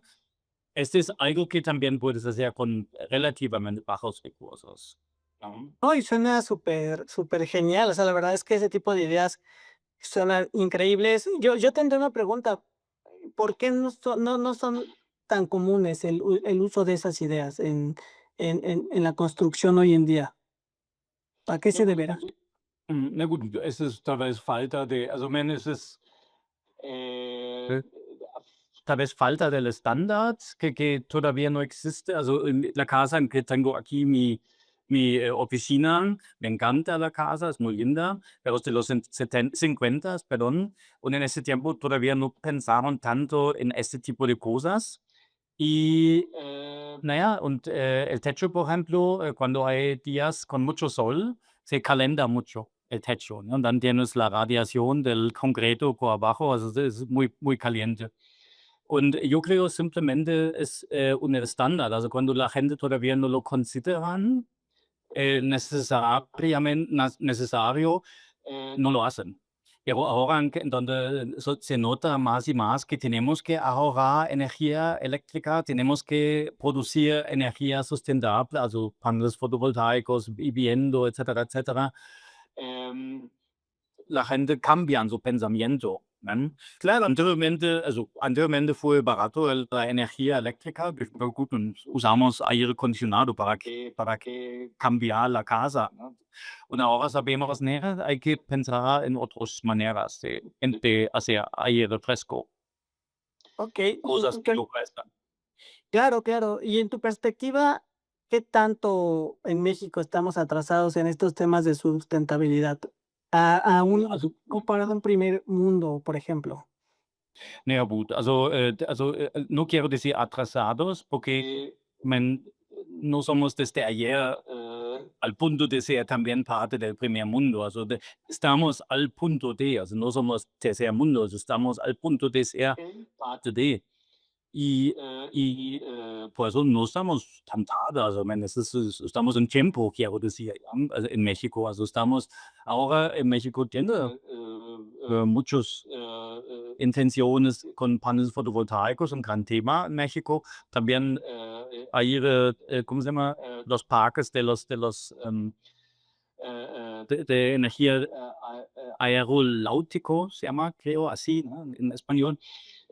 este es algo que también puedes hacer con relativamente bajos recursos, ¿no? Ay, suena súper, súper genial. O sea, la verdad es que ese tipo de ideas suenan increíbles. Yo tendré una pregunta. ¿Por qué no son tan comunes el uso de esas ideas en la construcción hoy en día? ¿A qué se deberá? Na gut, es ist teilweise falta de also, men es ist, talvez falta del estándar que todavía no existe. Also, en la casa en que tengo aquí mi oficina, me encanta la casa, es muy linda, pero es de los 50, perdón, und en ese tiempo todavía no pensaron tanto en este tipo de cosas. Y, na ja, und, el techo, por ejemplo, cuando hay días con mucho sol, se calienta mucho el techo, ¿no? Dann tienes la radiación del concreto por abajo, also, es muy, muy caliente. Und yo creo simplemente es, un estándar, also, cuando la gente todavía no lo consideran, necesario, no lo hacen. Pero ahora en donde se nota más y más que tenemos que ahorrar energía eléctrica, tenemos que producir energía sustentable, also paneles fotovoltaicos, viviendo, etcétera, etcétera. La gente cambian su pensamiento, ¿no? Claro, anteriormente fue barato la energía eléctrica, pero gut, usamos aire acondicionado para que cambiar la casa, ¿no? Und ahora sabemos, ¿no? Hay que pensar en otras maneras de hacer aire fresco, Okey, cosas que no cuestan. claro, claro. Y en tu perspectiva, ¿qué tanto en México estamos atrasados en estos temas de sustentabilidad? Also, Comparado en primer mundo, por ejemplo. na ja gut, no quiero decir atrasados, porque no somos desde ayer al punto de ser también parte del primer mundo. Also, estamos al punto de, also no somos tercer mundo, estamos al punto de ser parte de. Por eso no estamos tan tarde, also, estamos en tiempo, quiero decir, ¿ya? Also, en México, also estamos ahora en México tiene muchos intenciones con paneles fotovoltaicos, un gran tema en México. También hay, ¿cómo se llama? Los parques de energía aeronáutico, se llama, creo, así, ¿no? En español,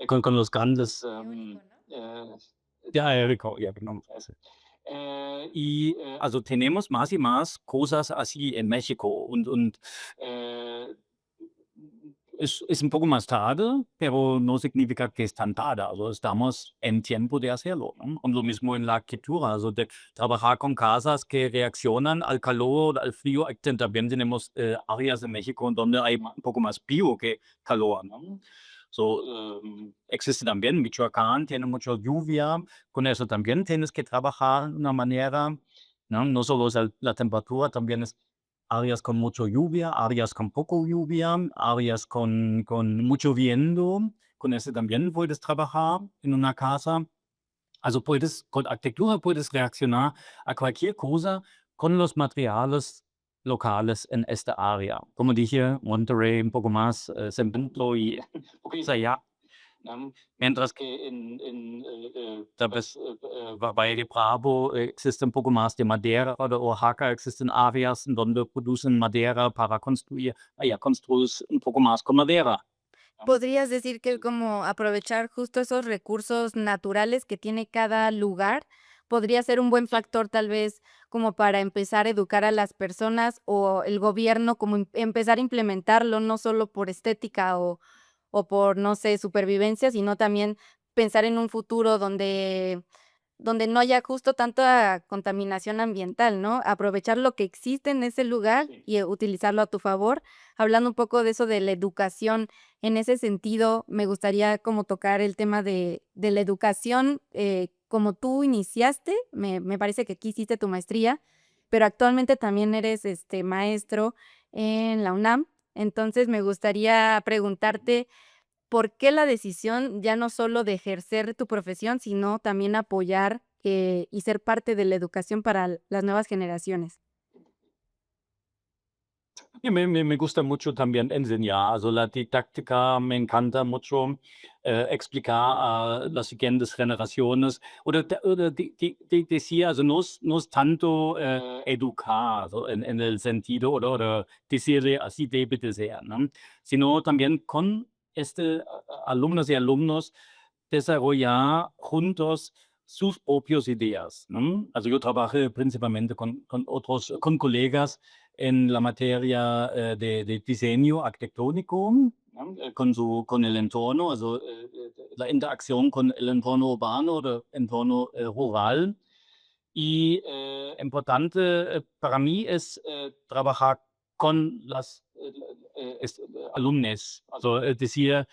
con los grandes, Eólico, ¿no? ja, aerólico, ja, genau. Also tenemos más y más cosas así en México und es un poco más tarde, pero no significa que es tan tarde. Also estamos en tiempo de hacerlo, ¿no? Und lo mismo en la arquitectura, also de trabajar con casas que reaccionan al calor, al frío. También tenemos áreas en México en donde hay un poco más frío que calor, ¿no? So, existe también Michoacán, tiene mucha lluvia, con eso también tienes que trabajar de una manera, ¿no? No solo es la temperatura, también es áreas con mucha lluvia, áreas con poco lluvia, áreas con mucho viento. Con eso también puedes trabajar en una casa. Also puedes, con arquitectura puedes reaccionar a cualquier cosa con los materiales locales en esta área. Como dije, Monterrey un poco más cemento y allá. Mientras que tal vez Valle de Bravo existe un poco más de madera, o de Oaxaca existen áreas en donde producen madera para construir, allá construyes un poco más con madera. ¿Podrías decir que como aprovechar justo esos recursos naturales que tiene cada lugar podría ser un buen factor, tal vez, como para empezar a educar a las personas o el gobierno, como empezar a implementarlo, no solo por estética o por, no sé, supervivencia, sino también pensar en un futuro donde no haya justo tanta contaminación ambiental, ¿no? Aprovechar lo que existe en ese lugar Sí. y utilizarlo a tu favor. Hablando un poco de eso de la educación, en ese sentido, me gustaría como tocar el tema de la educación, como tú iniciaste, me parece que aquí hiciste tu maestría, pero actualmente también eres, maestro en la UNAM. Entonces, me gustaría preguntarte, ¿por qué la decisión ya no solo de ejercer tu profesión, sino también apoyar, y ser parte de la educación para las nuevas generaciones? Ja, me gusta mucho también enseñar, also la didáctica me encanta mucho, explicar a las siguientes generaciones oder decir, also no es tanto educar, so en el sentido oder decirle así debe de ser, ¿no? Sino también con alumnos y alumnos desarrollar juntos sus propias ideas, ¿no? Also yo trabajé principalmente con otros, con colegas en la materia de diseño arquitectónico, ¿no? Con el entorno, la interacción con el entorno urbano o el entorno rural. Y importante para mí es trabajar con las alumnos. Es decir,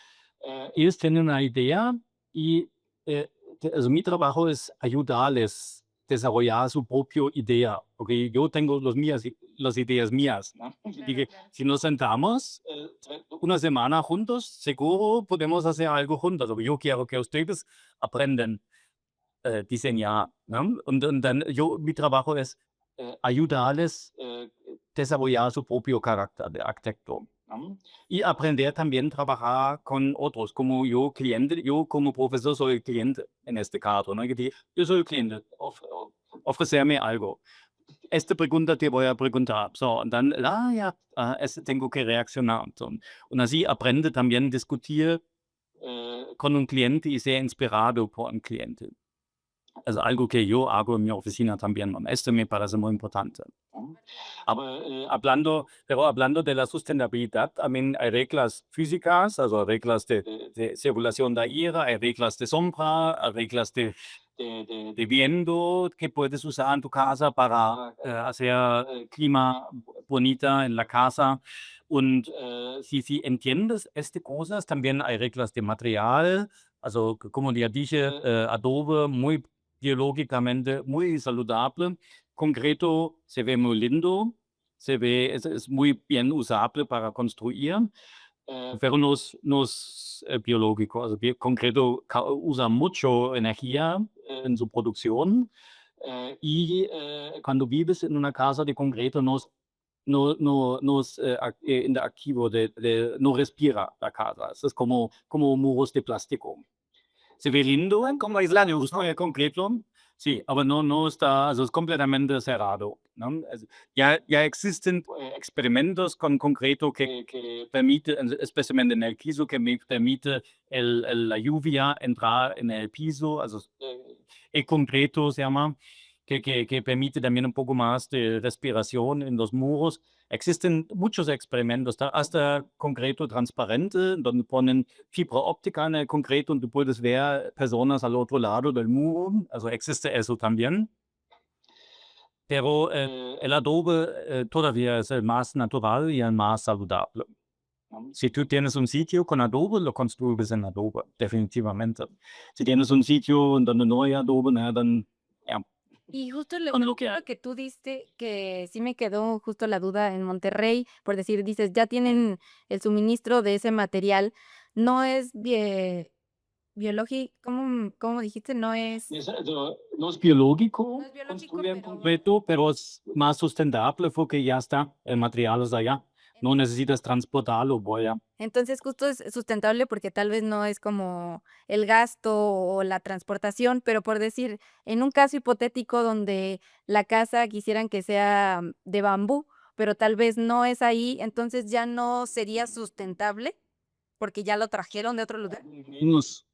ellos tienen una idea y mi trabajo es ayudarles a desarrollar su propia idea. Porque yo tengo las ideas mías, ¿no? Y si nos sentamos una semana juntos, seguro podemos hacer algo juntos. Pero yo quiero que ustedes aprendan diseñar, ¿no? Und dann mi trabajo es ayudarles a desarrollar su propio carácter de arquitecto, ¿no? Y aprender también a trabajar con otros, como yo cliente, yo como profesor soy cliente en este caso, ¿no? Yo soy cliente, ofrecerme algo. Esta pregunta te voy a preguntar. So, und dann, ja, tengo que reaccionar. So, und así aprende también a discutir con un cliente y ser inspirado por un cliente. Es algo que yo hago en mi oficina también. Esto me parece muy importante, ¿no? Hablando de la sustentabilidad, también hay reglas físicas, reglas de circulación de aire, hay reglas de sombra, hay reglas de viento que puedes usar en tu casa para hacer clima bonita en la casa. Und si entiendes estas cosas, también hay reglas de material, como ya dije, adobe muy biológicamente muy saludable. Concreto se ve muy lindo, es muy bien usable para construir, pero no es biológico. Concreto usa mucho energía en su producción y cuando vives en una casa de concreto no es interactivo, no respira la casa. Es como muros de plástico. Se ve lindo como aislado, concreto, sí, pero no está, es completamente cerrado, ¿no? Ya existen experimentos con concreto que permiten, especialmente en el piso, que me permite la lluvia entrar en el piso, el concreto se llama, que permite también un poco más de respiración en los muros. Existen muchos experimentos, hasta concreto transparente, donde ponen fibra óptica en el concreto y tú puedes ver personas al otro lado del muro. Existe eso también. Pero el adobe todavía es el más natural y el más saludable. Si tú tienes un sitio con adobe, lo construyes en adobe, definitivamente. Si tienes un sitio donde no hay adobe, dann, ja. Y justo lo Con lo que hay. que tú diste, que sí me quedó justo la duda en Monterrey, por decir, dices, ya tienen el suministro de ese material, no es biológico, ¿cómo dijiste? No es No es biológico No es biológico, construir en pero- concreto, pero es más sustentable porque ya está, el material es allá. No necesitas transportarlo, voy Entonces justo es sustentable porque tal vez no es como el gasto o la transportación, pero por decir, en un caso hipotético donde la casa quisieran que sea de bambú, pero tal vez no es ahí, entonces ya no sería sustentable porque ya lo trajeron de otro lugar. Menos.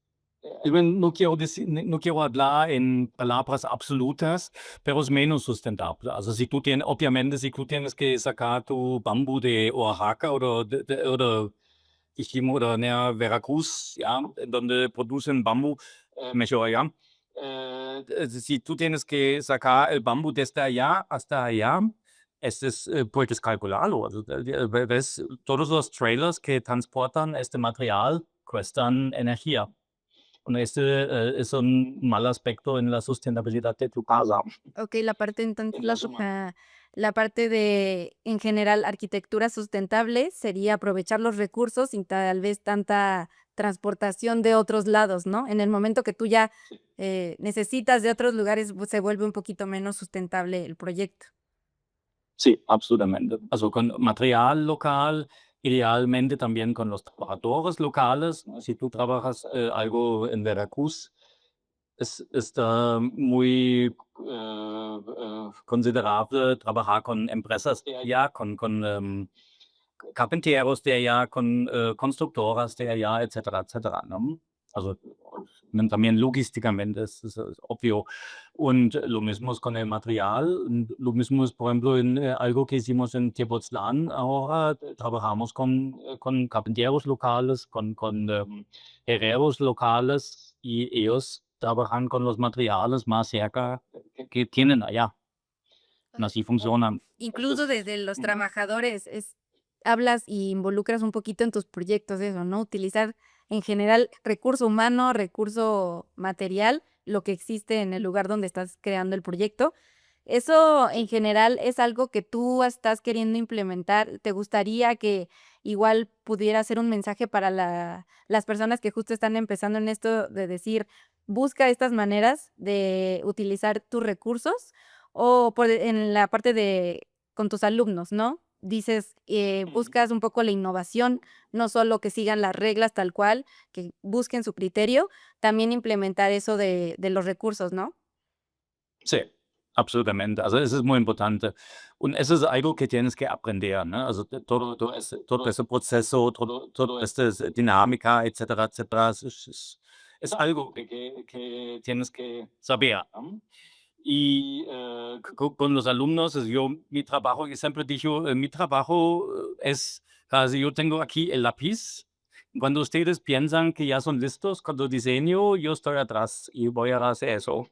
No quiero no quiero hablar en palabras absolutas, pero es menos sustentable. Obviamente, si tú tienes que sacar tu bambú de Oaxaca oder dijimos, Veracruz, ja, donde producen bambú, mejor allá. Si tú tienes que sacar el bambú desde allá hasta allá, puedes calcularlo. Ves, todos los trailers que transportan este material cuestan energía. Und es un mal aspecto en la sustentabilidad de tu casa. Ok, la parte entonces, En la suma. la parte de, en general, arquitectura sustentable sería aprovechar los recursos sin tal vez tanta transportación de otros lados, ¿no? En el momento que tú ya necesitas de otros lugares, pues, se vuelve un poquito menos sustentable el proyecto. Sí, absolutamente. Con material local, idealmente también con los trabajadores locales, ¿no? Si tú trabajas algo en Veracruz, está muy considerable trabajar con empresas de allá, con carpinteros de allá, con constructoras de allá, etcétera, etcétera, ¿no? también logísticamente es obvio. Und lo mismo es con el material, lo mismo es, por ejemplo, en algo que hicimos en Tepoztlán. Ahora trabajamos con carpinteros locales, con herreros locales y ellos trabajan con los materiales más cerca que tienen allá. Y así funcionan. Incluso desde los trabajadores, hablas y involucras un poquito en tus proyectos eso, ¿no? Utilizar en general recurso humano, recurso material, lo que existe en el lugar donde estás creando el proyecto. Eso en general es algo que tú estás queriendo implementar. ¿Te gustaría que igual pudiera ser un mensaje para las personas que justo están empezando en esto de decir, busca estas maneras de utilizar tus recursos? O en la parte de con tus alumnos, ¿no? Dices, buscas un poco la innovación, no solo que sigan las reglas tal cual, que busquen su criterio, también implementar eso de los recursos, ¿no? Sí, absolutamente. Also, es ist muy importante. Und es ist algo que tienes que aprender, ¿no? Also, todo ese proceso, todo esta dinámica, etcétera, etcétera, es algo que tienes que saber, ¿no? Y con los alumnos, mi trabajo, yo siempre digo, mi trabajo es, casi yo tengo aquí el lápiz. Cuando ustedes piensan que ya son listos con el diseño, yo estoy atrás y voy a hacer eso.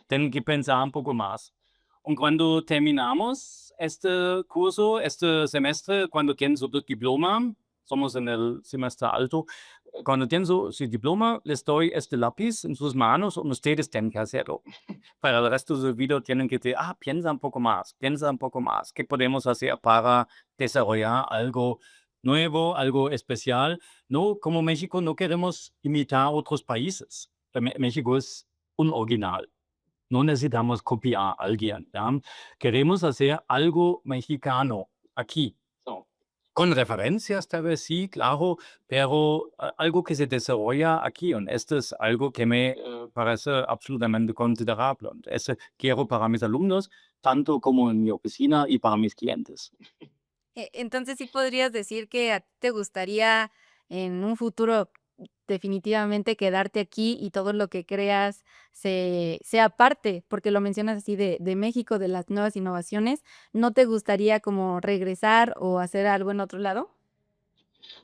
Tienen que pensar un poco más. Y cuando terminamos este curso, este semestre, cuando tienen su diploma, somos en el semestre alto, cuando tienen su diploma, les doy este lápiz en sus manos y ustedes tienen que hacerlo. Para el resto del video tienen que decir, piensa un poco más, ¿qué podemos hacer para desarrollar algo nuevo, algo especial? No, como México no queremos imitar otros países. México es un original. No necesitamos copiar a alguien, ¿ya? Queremos hacer algo mexicano aquí. So, con referencias tal vez sí, claro, pero algo que se desarrolla aquí. Y esto es algo que me parece absolutamente considerable. Y eso quiero para mis alumnos, tanto como en mi oficina y para mis clientes. Entonces, sí podrías decir que a ti te gustaría en un futuro definitivamente quedarte aquí y todo lo que creas sea parte, porque lo mencionas así de México, de las nuevas innovaciones, ¿no te gustaría como regresar o hacer algo en otro lado?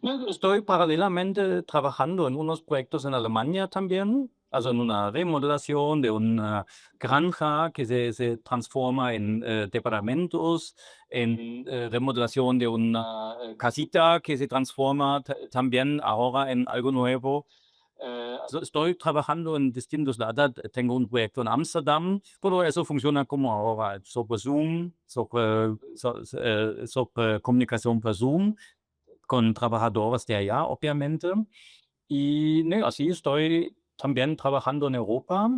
No, estoy paralelamente trabajando en unos proyectos en Alemania también, also en una remodelación de una granja que se transforma en departamentos, en remodelación de una casita que se transforma también ahora en algo nuevo. Also estoy trabajando en distintos lados. Tengo un proyecto en Amsterdam, pero eso funciona como ahora, sobre Zoom, sobre comunicación por Zoom con trabajadores de allá, obviamente. Y ne, así estoy también trabajando en Europa.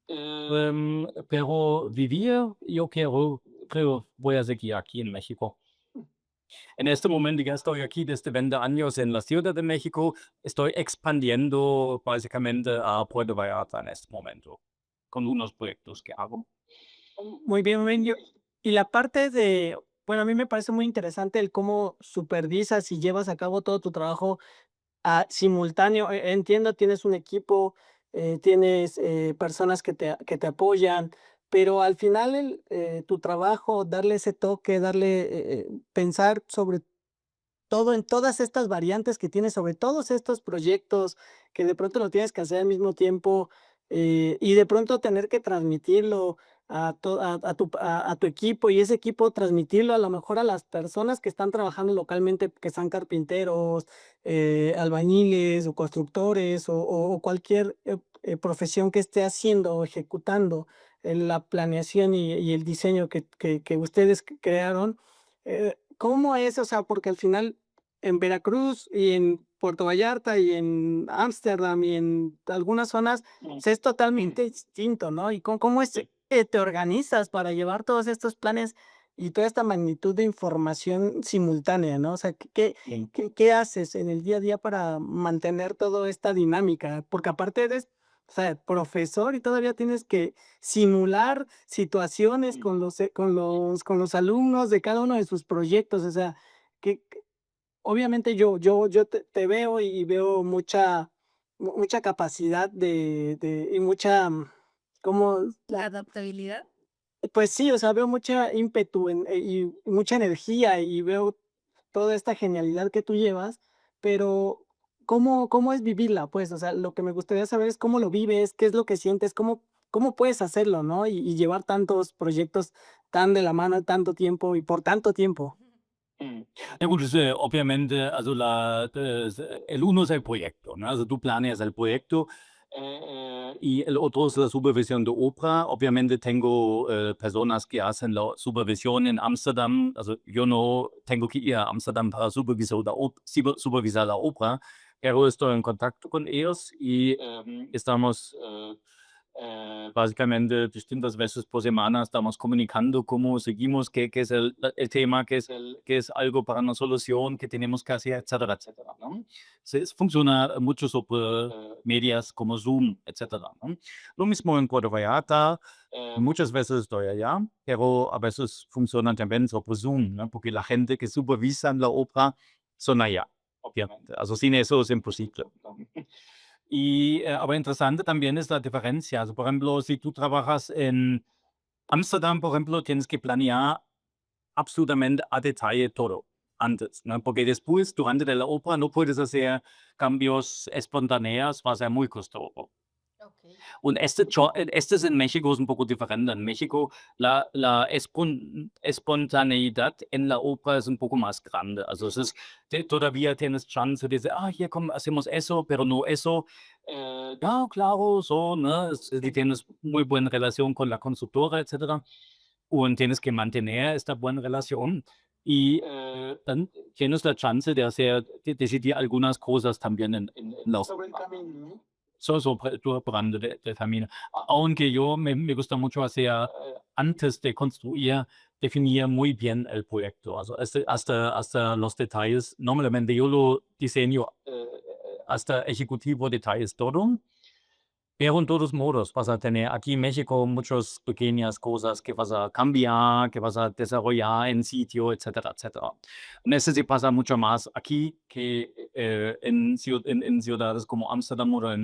Pero vivir, yo creo, voy a seguir aquí en México. En este momento ya estoy aquí desde 20 años en la Ciudad de México. Estoy expandiendo básicamente a Puerto Vallarta en este momento, con unos proyectos que hago. Muy bien, muy bien. Y la parte de, bueno, a mí me parece muy interesante el cómo supervisas y llevas a cabo todo tu trabajo simultáneo. Entiendo, tienes un equipo, tienes personas que te apoyan, pero al final tu trabajo, darle ese toque, pensar sobre todo en todas estas variantes que tienes, sobre todos estos proyectos que de pronto lo tienes que hacer al mismo tiempo, y de pronto tener que transmitirlo a tu equipo, y ese equipo transmitirlo a lo mejor a las personas que están trabajando localmente, que sean carpinteros, albañiles o constructores o cualquier profesión que esté haciendo o ejecutando en la planeación y el diseño que ustedes crearon. ¿Cómo es? O sea, porque al final en Veracruz y en Puerto Vallarta y en Ámsterdam y en algunas zonas, pues, es totalmente distinto, ¿no? ¿Y cómo es que te organizas para llevar todos estos planes y toda esta magnitud de información simultánea, ¿no? O sea, ¿qué haces en el día a día para mantener toda esta dinámica? Porque aparte eres, o sea, profesor y todavía tienes que simular situaciones con los alumnos de cada uno de sus proyectos. O sea, que obviamente yo te veo y veo mucha mucha capacidad y mucha, ¿cómo? La adaptabilidad. Pues sí, o sea, veo mucha ímpetu y mucha energía y veo toda esta genialidad que tú llevas, pero ¿cómo es vivirla? Pues, o sea, lo que me gustaría saber es cómo lo vives, qué es lo que sientes, cómo puedes hacerlo, ¿no? Y llevar tantos proyectos tan de la mano tanto tiempo y por tanto tiempo. Na gut, obviamente, also el uno es el proyecto, ¿no? Also tú planeas el proyecto y el otro es la supervisión de obra. Obviamente tengo personas que hacen la supervisión en Amsterdam. Also yo no tengo que ir a Amsterdam para supervisar la obra, pero estoy en contacto con ellos y estamos básicamente distintas veces por semana estamos comunicando cómo seguimos, qué es el tema, qué es algo para una solución que tenemos que hacer, etcétera, etcétera, ¿no? Funciona mucho sobre medias como Zoom, etcétera, ¿no? Lo mismo en Puerto Vallarta, muchas veces estoy allá, pero a veces funciona también sobre Zoom, ¿no? Porque la gente que supervisa la obra son allá, obviamente. Also sin eso es imposible, ¿no? Y, aber interessante también es la diferencia. Also, por ejemplo, si tú trabajas en Amsterdam, por ejemplo, tienes que planear absolutamente a detalle todo antes, ¿no? Porque después, durante de la obra, no puedes hacer cambios espontáneos, va a ser muy costoso. Okey. Und este es en México es un poco diferente. En México la espontaneidad en la obra es un poco más grande. Also es ist, todavía tienes chance de decir, ah, hier komm, hacemos eso, pero no eso. Ja, claro, so, ¿no? Y tienes muy buena relación con la constructora, etcétera. Und tienes que mantener esta buena relación. Y dann tienes la chance de hacer, de decidir algunas cosas también en la Sobre el obra. camino, ¿no? Durante der Termine. Aunque yo me gusta mucho hacer, antes de construir, definir muy bien el proyecto. Also, hasta los detalles. Normalmente yo lo diseño hasta ejecutivo detalles todo. Pero en todos modos vas a tener aquí en México muchas pequeñas cosas que vas a cambiar, que vas a desarrollar en sitio, etcétera, etcétera. Und eso sí pasa mucho más aquí que en ciudades como Amsterdam oder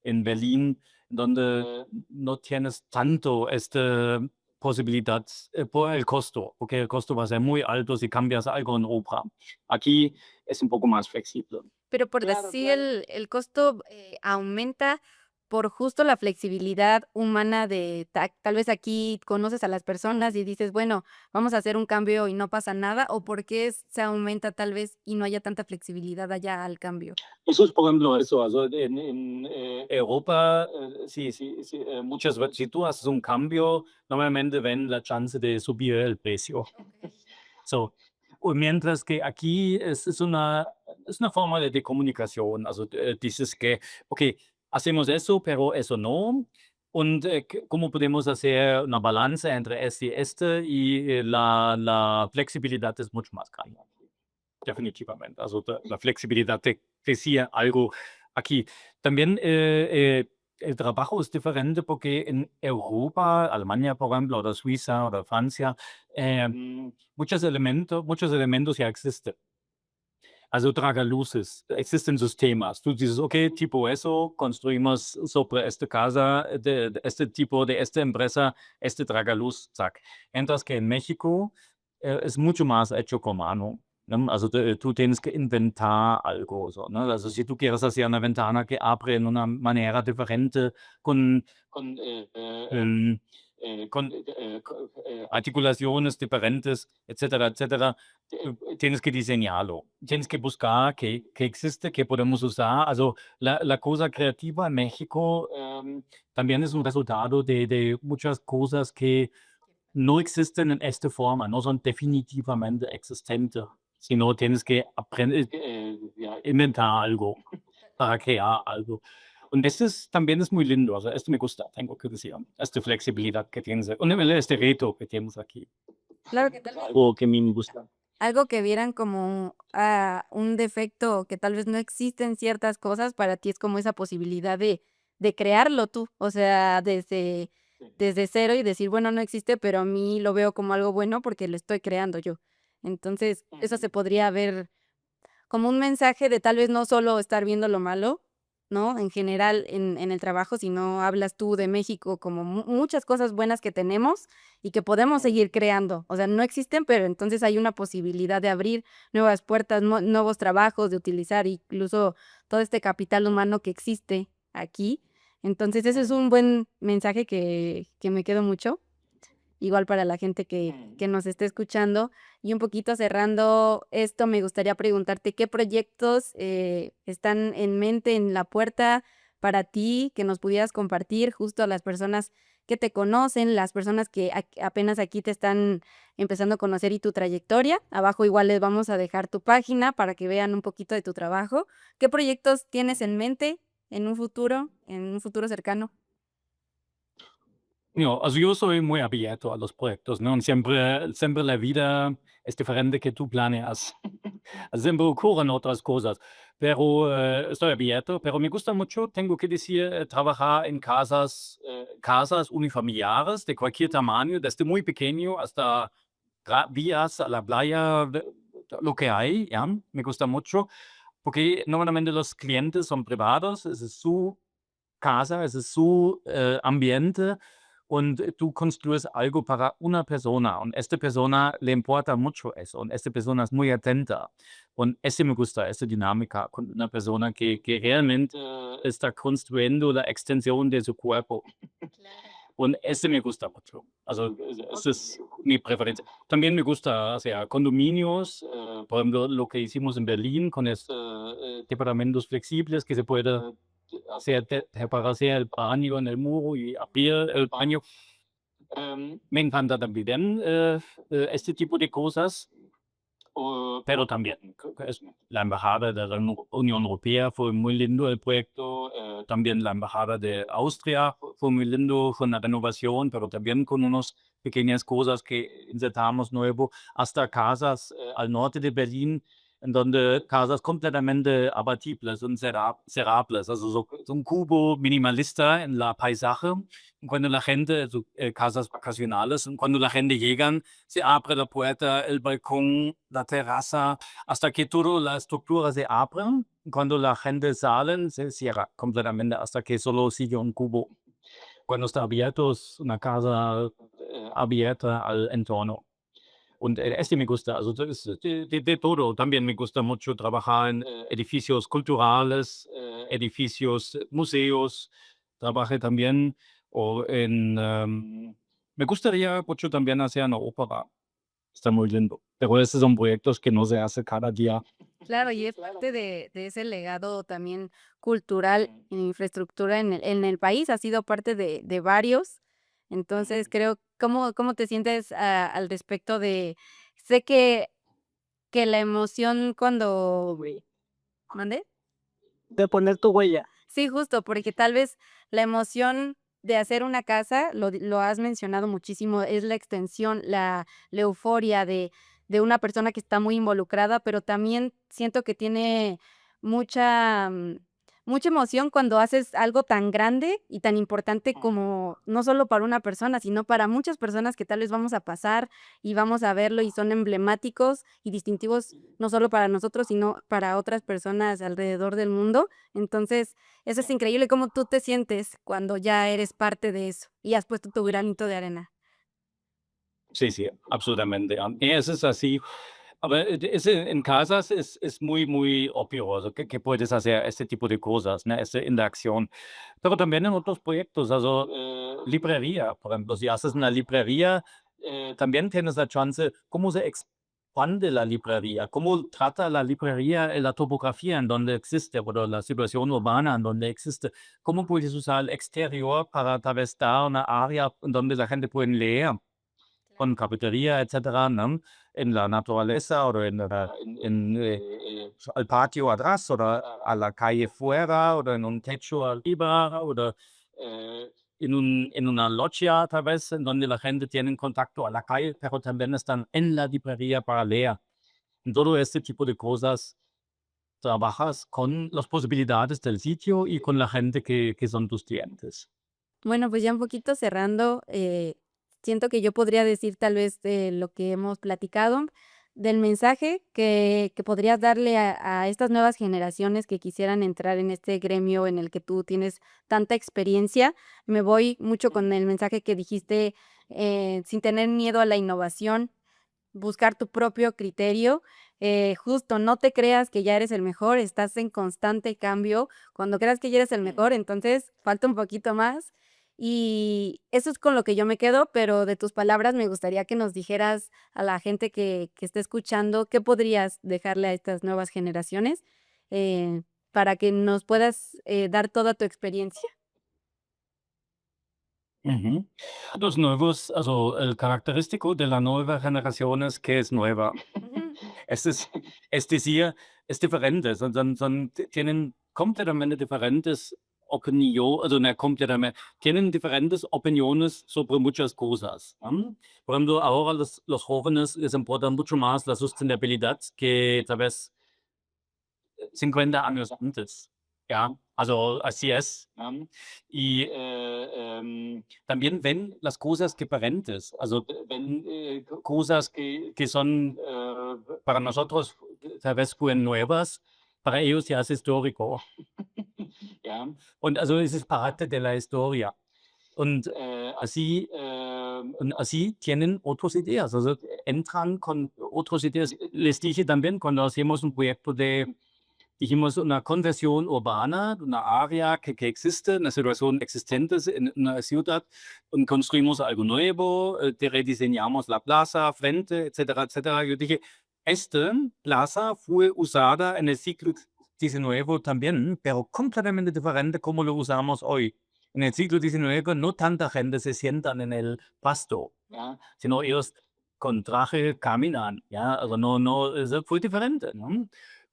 en Berlin, donde no tienes tanto esta posibilidad por el costo, porque el costo va a ser muy alto si cambias algo en obra. Aquí es un poco más flexible. Pero por Claro, decir claro. el costo, aumenta por justo la flexibilidad humana de tal vez aquí conoces a las personas y dices: "Bueno, vamos a hacer un cambio y no pasa nada", ¿o por qué se aumenta tal vez y no haya tanta flexibilidad allá al cambio? Eso es, por ejemplo, eso, also Europa, muchas veces, si tú haces un cambio, normalmente ven la chance de subir el precio. Okey. So, und mientras que aquí es una forma de comunicación, also dices que, ok, hacemos eso, pero eso no. Und ¿cómo podemos hacer una balanza entre este y este? Y la flexibilidad es mucho más grande. Definitivamente. Also la flexibilidad te decía algo aquí. También el trabajo es diferente porque en Europa, Alemania, por ejemplo, oder Suiza oder Francia, muchos elementos ya existen. Also tragaluces, existen sistemas. Tú dices, ok, tipo eso, construimos sobre esta casa, de este tipo, de esta empresa, este tragaluz, zack. Mientras que en México es mucho más hecho con mano, ¿no? Also tú tienes que inventar algo, so, ¿no? Also si tú quieres hacer una ventana que abre en una manera diferente, con, em, articulaciones diferentes, etcétera, etcétera, tienes que diseñarlo, tienes que buscar qué existe, qué podemos usar. Also, la cosa creativa en México también es un resultado de muchas cosas que no existen en esta forma, no son definitivamente existentes, sino tienes que aprender, ja, inventar algo para crear algo. Und también es muy lindo, o sea, esto me gusta, tengo que decir, esta flexibilidad que tienes, este reto que tenemos aquí, Claro que tal vez algo que a mí me gusta. algo que vieran como, un defecto, que tal vez no existen ciertas cosas, para ti es como esa posibilidad de crearlo tú, o sea, desde cero y decir: "Bueno, no existe, pero a mí lo veo como algo bueno porque lo estoy creando yo". Entonces, eso se podría ver como un mensaje de tal vez no solo estar viendo lo malo, ¿no? En general en el trabajo, si no hablas tú de México, como muchas cosas buenas que tenemos y que podemos seguir creando. O sea, no existen, pero entonces hay una posibilidad de abrir nuevas puertas, nuevos trabajos, de utilizar incluso todo este capital humano que existe aquí. Entonces, ese es un buen mensaje que me quedo mucho, igual para la gente que nos esté escuchando. Y un poquito cerrando esto, me gustaría preguntarte qué proyectos están en mente, en la puerta para ti, que nos pudieras compartir justo a las personas que te conocen, las personas que apenas aquí te están empezando a conocer y tu trayectoria. Abajo igual les vamos a dejar tu página para que vean un poquito de tu trabajo. ¿Qué proyectos tienes en mente en un futuro cercano? Ja, also yo soy muy abierto a los proyectos, ¿no? Siempre la vida es diferente que tú planeas. Siempre ocurren otras cosas, pero estoy abierto, pero me gusta mucho, tengo que decir, trabajar en casas unifamiliares de cualquier tamaño, desde muy pequeño hasta vías a la playa, lo que hay, ¿ya? Me gusta mucho, porque normalmente los clientes son privados, es su casa, es su ambiente und tú construyes algo para una persona und esta persona le importa mucho eso und esta persona es muy atenta und ese me gusta, esa dinámica con una persona que realmente está construyendo la extensión de su cuerpo und ese me gusta mucho. Also, esa es mi preferencia. También me gusta, o sea, condominios, por ejemplo, lo que hicimos en Berlín con departamentos flexibles que se puede hacer, reparar el baño en el muro y abrir el baño. Me encanta también este tipo de cosas. Pero también es la embajada de la Unión Europea fue muy lindo el proyecto, también la embajada de Austria fue muy lindo, fue una renovación, pero también con unas pequeñas cosas que insertamos nuevo, hasta casas al norte de Berlín, en donde casas completamente abatibles und cerrables, also so un cubo minimalista en la paisaje, cuando la gente, casas vacacionales, cuando la gente llegan, se abre la puerta, el balcón, la terraza, hasta que toda la estructura se abre. Cuando la gente sale, se cierra completamente hasta que solo sigue un cubo. Cuando está abierto, es una casa abierta al entorno. Und este me gusta, also das ist de todo. También me gusta mucho trabajar en edificios culturales, edificios, museos. Trabajé también o me gustaría mucho también hacer una ópera. Está muy lindo. Pero esos son proyectos que no se hace cada día. Claro, y es parte de ese legado también cultural e infraestructura en el país, ha sido parte de varios. Entonces, creo, ¿cómo te sientes al respecto de sé que la emoción cuando ¿mande? De poner tu huella. Sí, justo, porque tal vez la emoción de hacer una casa, lo has mencionado muchísimo, es la extensión, la euforia de una persona que está muy involucrada, pero también siento que tiene mucha, mucha emoción cuando haces algo tan grande y tan importante como no solo para una persona, sino para muchas personas que tal vez vamos a pasar y vamos a verlo y son emblemáticos y distintivos no solo para nosotros, sino para otras personas alrededor del mundo. Entonces, eso es increíble cómo tú te sientes cuando ya eres parte de eso y has puesto tu granito de arena. Sí, sí, absolutamente. Es es así. Aber en casas es muy, muy obvio, also, que puedes hacer este tipo de cosas, ¿no? Esta interacción. Pero también en otros proyectos, also, librería, por ejemplo, si haces una librería, también tienes la chance, cómo se expande la librería, cómo trata la librería la topografía en donde existe, o la situación urbana en donde existe, cómo puedes usar el exterior para tal vez dar una área en donde la gente puede leer con cafetería, etcétera, ¿no? En la naturaleza o al patio atrás o a la calle fuera o en un techo arriba o en una loggia tal vez en donde la gente tiene contacto a la calle, pero también están en la librería para leer. En todo este tipo de cosas trabajas con las posibilidades del sitio y con la gente que son tus clientes. Bueno, pues ya un poquito cerrando, siento que yo podría decir tal vez de lo que hemos platicado, del mensaje que podrías darle a estas nuevas generaciones que quisieran entrar en este gremio en el que tú tienes tanta experiencia. Me voy mucho con el mensaje que dijiste, sin tener miedo a la innovación, buscar tu propio criterio, justo, no te creas que ya eres el mejor, estás en constante cambio. Cuando creas que ya eres el mejor, entonces falta un poquito más. Y eso es con lo que yo me quedo, pero de tus palabras me gustaría que nos dijeras a la gente que esté escuchando, ¿qué podrías dejarle a estas nuevas generaciones, para que nos puedas, dar toda tu experiencia? Ujú. Los nuevos, also el característico de la nueva generación es que es nueva. Ujú. Es es es decir, es diferente, tienen completamente diferentes also no completamente, tienen diferentes opiniones sobre muchas cosas, Por ejemplo, ahora los jóvenes les importa mucho más la sostenibilidad que tal vez 50 años antes, ja. Also, así es, Y, también ven las cosas diferentes, also, ven, cosas que son, para nosotros tal vez fueron nuevas, para ellos ya es histórico, ja. Und also, es es parte de la historia. Und, así tienen otras ideas, also, entran con otras ideas. Les dije también cuando hacemos un proyecto de dijimos, una conversión urbana, una área que existe, una situación existente en una ciudad, y construimos algo nuevo, rediseñamos la plaza, frente, etcétera, etcétera. Yo dije, esta plaza fue usada en el siglo XIX también, pero completamente diferente como lo usamos hoy. En el siglo XIX no tanta gente se sientan en el pasto, ¿ya? Sino ellos con traje caminan, ¿ya? Also no, eso fue diferente, ¿no?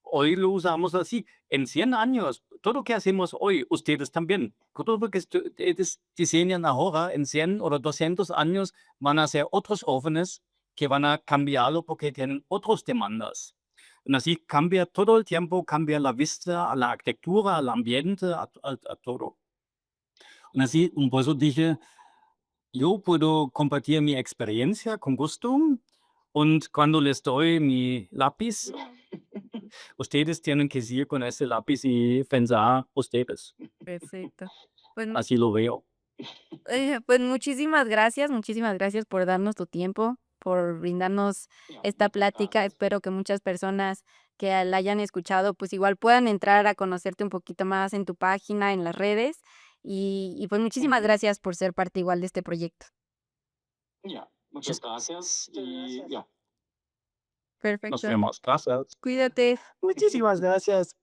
Hoy lo usamos así. En 100 años, todo lo que hacemos hoy, ustedes también, todo lo que ustedes diseñan ahora, en 100 o 200 años, van a ser otros jóvenes que van a cambiarlo porque tienen otras demandas. Y así cambia todo el tiempo, cambia la vista, a la arquitectura, al ambiente, a todo. Y así, por eso dije, yo puedo compartir mi experiencia con gusto und cuando les doy mi lápiz, ustedes tienen que seguir con ese lápiz y pensar ustedes. Perfecto. Pues Así lo veo. Pues muchísimas gracias por darnos tu tiempo, por brindarnos Ja, esta muchas plática. gracias. Espero que muchas personas que la hayan escuchado, pues igual puedan entrar a conocerte un poquito más en tu página, en las redes. Y pues muchísimas Ujú. gracias por ser parte igual de este proyecto. Ja, muchas gracias y ja, nos Perfecto. vemos. Gracias. Cuídate. Muchísimas gracias.